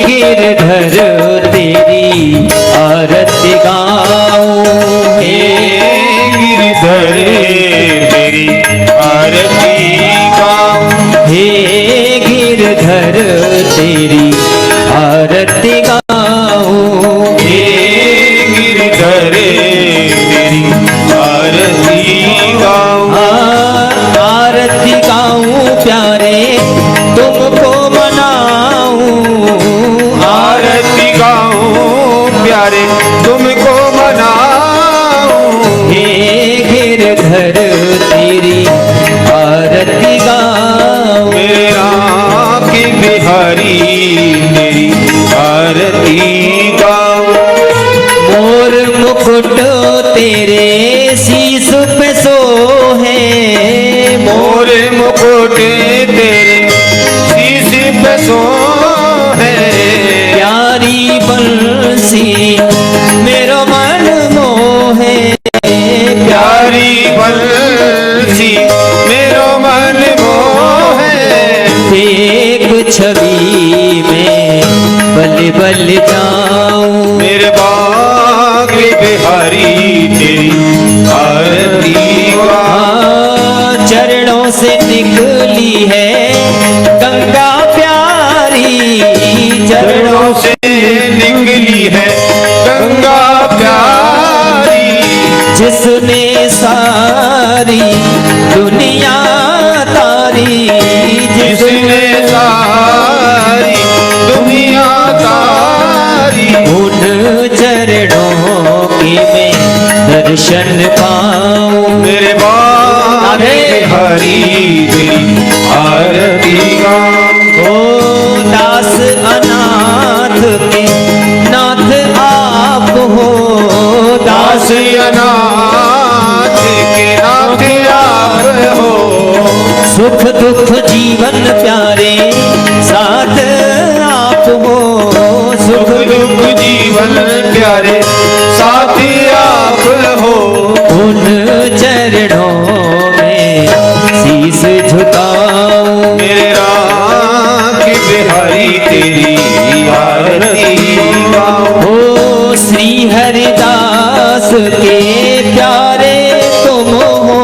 S2: गिरधर तेरी आरती गाऊं,
S3: हे गिरधर तेरी आरती गाऊं,
S2: हे गिरधर तेरी आरती गाऊं,
S3: हे गिरधर तेरी आरती गाऊं।
S2: आरती गाऊं प्यारे तुमको मनाऊं,
S3: आरती गाऊं प्यारे तुमको मनाऊं।
S2: हे गिरधर तेरी आरती गाऊं,
S3: मेरा की बिहारी तेरी आरती गाऊं।
S2: मोर मुकुट तेरे शीश पे सोहे,
S3: लौटे तेरे शीश पे सो है।
S2: प्यारी बंसी मेरो मन मोहे,
S3: प्यारी बंसी मेरो मन मोहे।
S2: देख छवि में बल बल जाऊं,
S3: मेरे बाग बिहारी तेरी आरती
S2: चरणों से निकली है गंगा प्यारी,
S3: चरणों से निकली है गंगा प्यारी।
S2: जिसने सारी दुनिया तारी,
S3: जिसने सारी दुनिया तारी।
S2: उन चरणों की मैं दर्शन पाऊं,
S3: मेरे बाग बिहारी तेरी आरती गाऊं।
S2: ओ दास अनाथ के नाथ आप हो,
S3: दास अनाथ के नाथ आप हो।
S2: सुख दुख जीवन प्यारे साथ आप हो,
S3: सुख दुख जीवन प्यारे साथी आप हो।
S2: उन चरणों में शीस झुकाऊं,
S3: मेरे राख बिहारी तेरी आरती गाऊं।
S2: ओ श्री हरिदास के प्यारे तुम हो,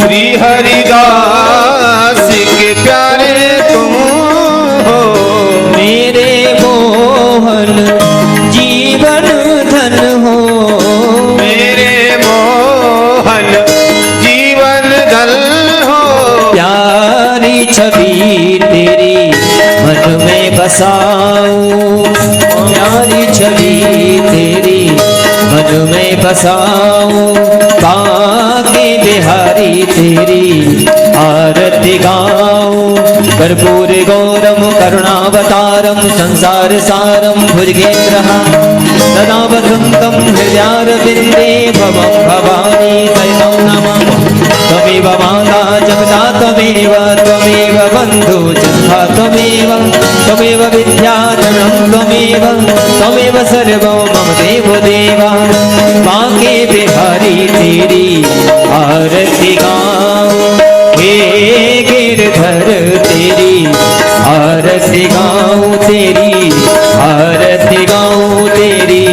S3: श्री हरिदास के प्यारे तुम हो।
S2: मेरे मोहन जीवन धन हो,
S3: मेरे मोहन जीवन धन हो।
S2: प्यारी छवि तेरी मन में बसाऊं, प्यारी छवि तेरी मन में बसाऊं। बाके बिहारी तेरी आरती गाऊं, कर्पूर गौरम करुणावतारम संसार सारम भुजगेन्द्रः सदा वसन्तं हृदयारविन्दे भवं भवानी सहितं नमामि। त्वमेव माता जगता त्वमेव, त्वमेव बन्धु जन्मा त्वमेव, त्वमेव विद्याधनं त्वमेव, त्वमेव सर्वं मम देवो देवा। बाके बिहारी तेरी आरती गाऊं, हे गिरधर तेरी आरती गाऊं, तेरी आरती गाऊं, तेरी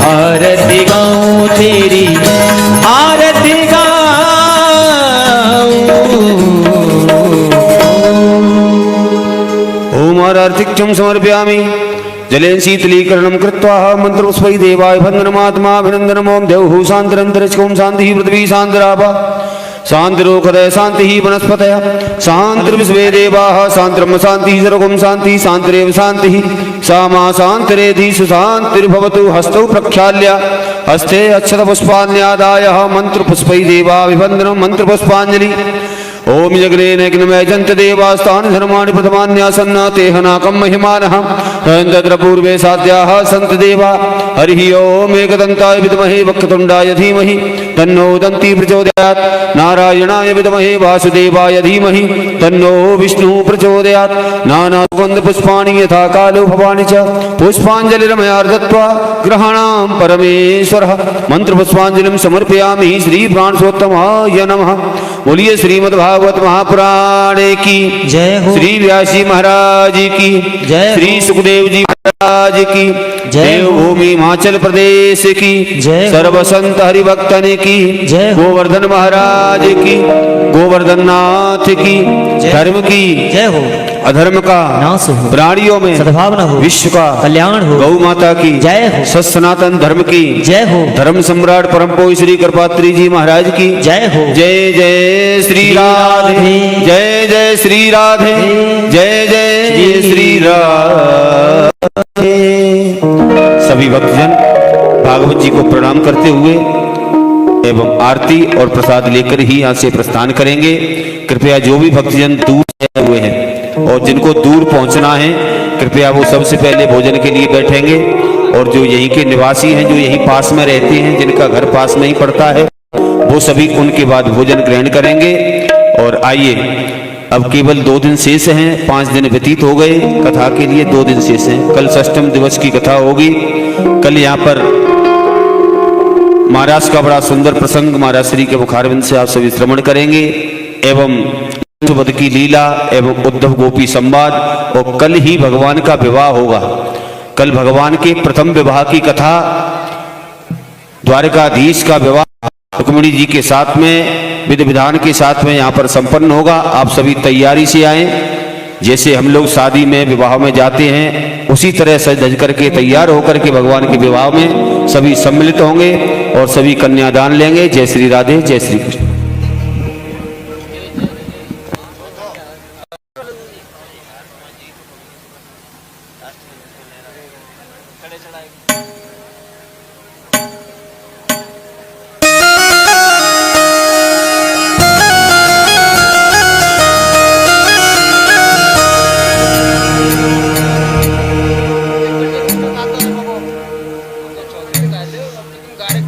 S2: आरती गाऊं, तेरी आरती
S3: ओम आरतिक्यं समर्पयामि। जलेन शीतलीकरणं कृत्वा मंत्रपुष्पै देवाय वन्दनमात्माभिनन्दनम्। ओम देवः शान्तिरन्तरिक्षं शान्तिः पृथ्वी शान्तिरापः शान्तिरोषधयः शान्तिः वनस्पतयः शान्तिर्विश्वे देवाः शान्तिर्ब्रह्म शान्तिः सर्वं शान्तिः शान्तिरेव शान्तिः सा मा शान्तिरेधीषु शान्तिर्भवतु। हस्तौ प्रक्षाल्य हस्ते अक्षतपुष्पाण्यादाय मंत्रपुष्पै देवाभिवन्दनं। मंत्रपुष्पाञ्जलि। ओम यज्ञेन जंत देवास्तानि धर्माणि प्रथमान्यासन्न तेहनाकं महिमानः तत्र पूर्वे साध्याः सन्त देवा। हरिः ओम एकदन्ताय विद्महे वक्रतुण्डाय धीमहि तन्नो दन्ती प्रचोदयात्। नारायणाय विद्महे वासुदेवाय धीमहि तन्नो विष्णुः प्रचोदयात्। नानासुगन्धपुष्पाणि यथा कालो भवानि च पुष्पाञ्जलिर्मया दत्त्वा ग्रहाणां परमेश्वरः। मंत्रपुष्पाञ्जलिं समर्पयामि श्री प्राणसोत्तमाय नमः। बोलिए श्रीमद्भागवत महापुराण की
S2: जय हो।
S3: श्री व्यासी महाराज की
S2: जय हो।
S3: श्री सुखदेव जी महाराज की
S2: जय हो।
S3: देवभूमि हिमाचल प्रदेश की
S2: जय हो।
S3: सर्वसंत हरिभक्तन की
S2: जय हो।
S3: गोवर्धन महाराज की गोवर्धन नाथ की
S2: जय।
S3: धर्म की
S2: जय हो।
S3: अधर्म का
S2: नाश हो।
S3: प्राणियों में
S2: सद्भावना हो।
S3: विश्व का
S2: कल्याण हो।
S3: गौ माता की
S2: जय हो।
S3: सनातन धर्म की
S2: जय हो।
S3: धर्म सम्राट परम पूज्य श्री कृपात्री जी महाराज की
S2: जय हो।
S3: जय जय श्री राधे जय जय श्री राधे जय जय श्री राधे। सभी भक्तजन भागवत जी को प्रणाम करते हुए एवं आरती और प्रसाद लेकर ही यहाँ से प्रस्थान करेंगे। कृपया जो भी भक्तजन दूर आए हुए हैं और जिनको दूर पहुंचना है कृपया वो सबसे पहले भोजन के लिए बैठेंगे। और जो यहीं के निवासी हैं जो यहीं पास में रहते हैं जिनका घर पास में ही पड़ता है वो सभी उनके बाद भोजन ग्रहण करेंगे। और आइए
S4: अब केवल 2 दिन शेष हैं, 5 दिन व्यतीत हो गए कथा के लिए, 2 दिन शेष हैं। कल षष्ठम दिवस की कथा होगी। कल यहाँ पर महाराज का बड़ा सुंदर प्रसंग महाराज श्री के मुखारविंद से आप सभी श्रवण करेंगे, एवं वध की लीला एवं उद्धव गोपी संवाद, और कल ही भगवान का विवाह होगा। कल भगवान के प्रथम विवाह की कथा, द्वारकाधीश का विवाह रुक्मिणी जी के साथ में विधि विधान के साथ में यहाँ पर संपन्न होगा। आप सभी तैयारी से आए, जैसे हम लोग शादी में विवाह में जाते हैं उसी तरह सज धज करके तैयार होकर के भगवान के विवाह में सभी सम्मिलित होंगे और सभी कन्यादान लेंगे। जय श्री राधे, जय श्री कृष्ण।
S5: गाड़ी